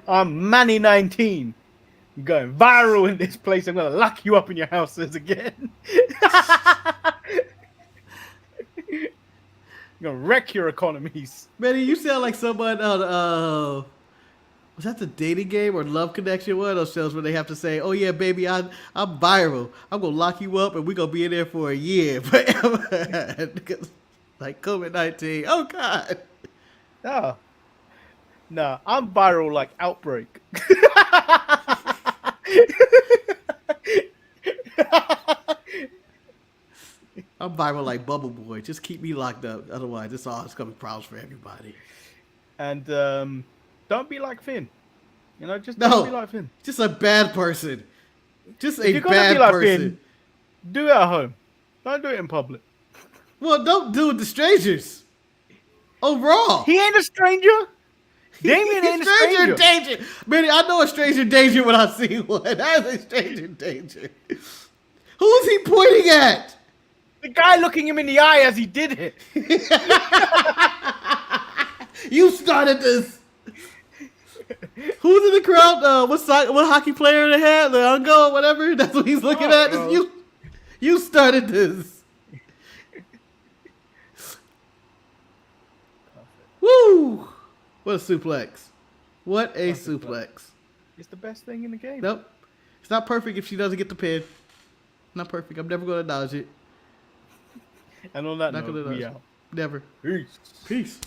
[SPEAKER 2] I'm Manny 19. I'm going viral in this place. I'm gonna lock you up in your houses again. I'm gonna wreck your economies.
[SPEAKER 1] Manny, you sound like someone on was that the dating game or Love Connection? One of those shows where they have to say, "Oh yeah, baby, I'm viral. I'm gonna lock you up, and we're gonna be in there for a year, forever." Like COVID-19. Oh God.
[SPEAKER 2] Oh. No, I'm viral like Outbreak.
[SPEAKER 1] I'm viral like Bubble Boy. Just keep me locked up. Otherwise, it's gonna be problems for everybody.
[SPEAKER 2] And don't be like Finn. You know, just don't be like Finn.
[SPEAKER 1] Just a bad person. Just a
[SPEAKER 2] If you're gonna
[SPEAKER 1] bad
[SPEAKER 2] be like
[SPEAKER 1] person.
[SPEAKER 2] Finn, do it at home. Don't do it in public.
[SPEAKER 1] Well, don't do it to strangers. Oh, Raw.
[SPEAKER 2] He ain't a stranger. Damien ain't a stranger.
[SPEAKER 1] Danger. Man, I know a stranger danger when I see one. That's a stranger danger. Who's he pointing at?
[SPEAKER 2] The guy looking him in the eye as he did it.
[SPEAKER 1] You started this. Who's in the crowd? What hockey player they had? The Ungo or whatever? That's what he's looking at. You started this. Woo! What a suplex. What a suplex.
[SPEAKER 2] It's the best thing in the game.
[SPEAKER 1] Nope. It's not perfect if she doesn't get the pin. Not perfect. I'm never going to acknowledge it.
[SPEAKER 2] And on that note, we out.
[SPEAKER 1] Never.
[SPEAKER 2] Peace.
[SPEAKER 1] Peace.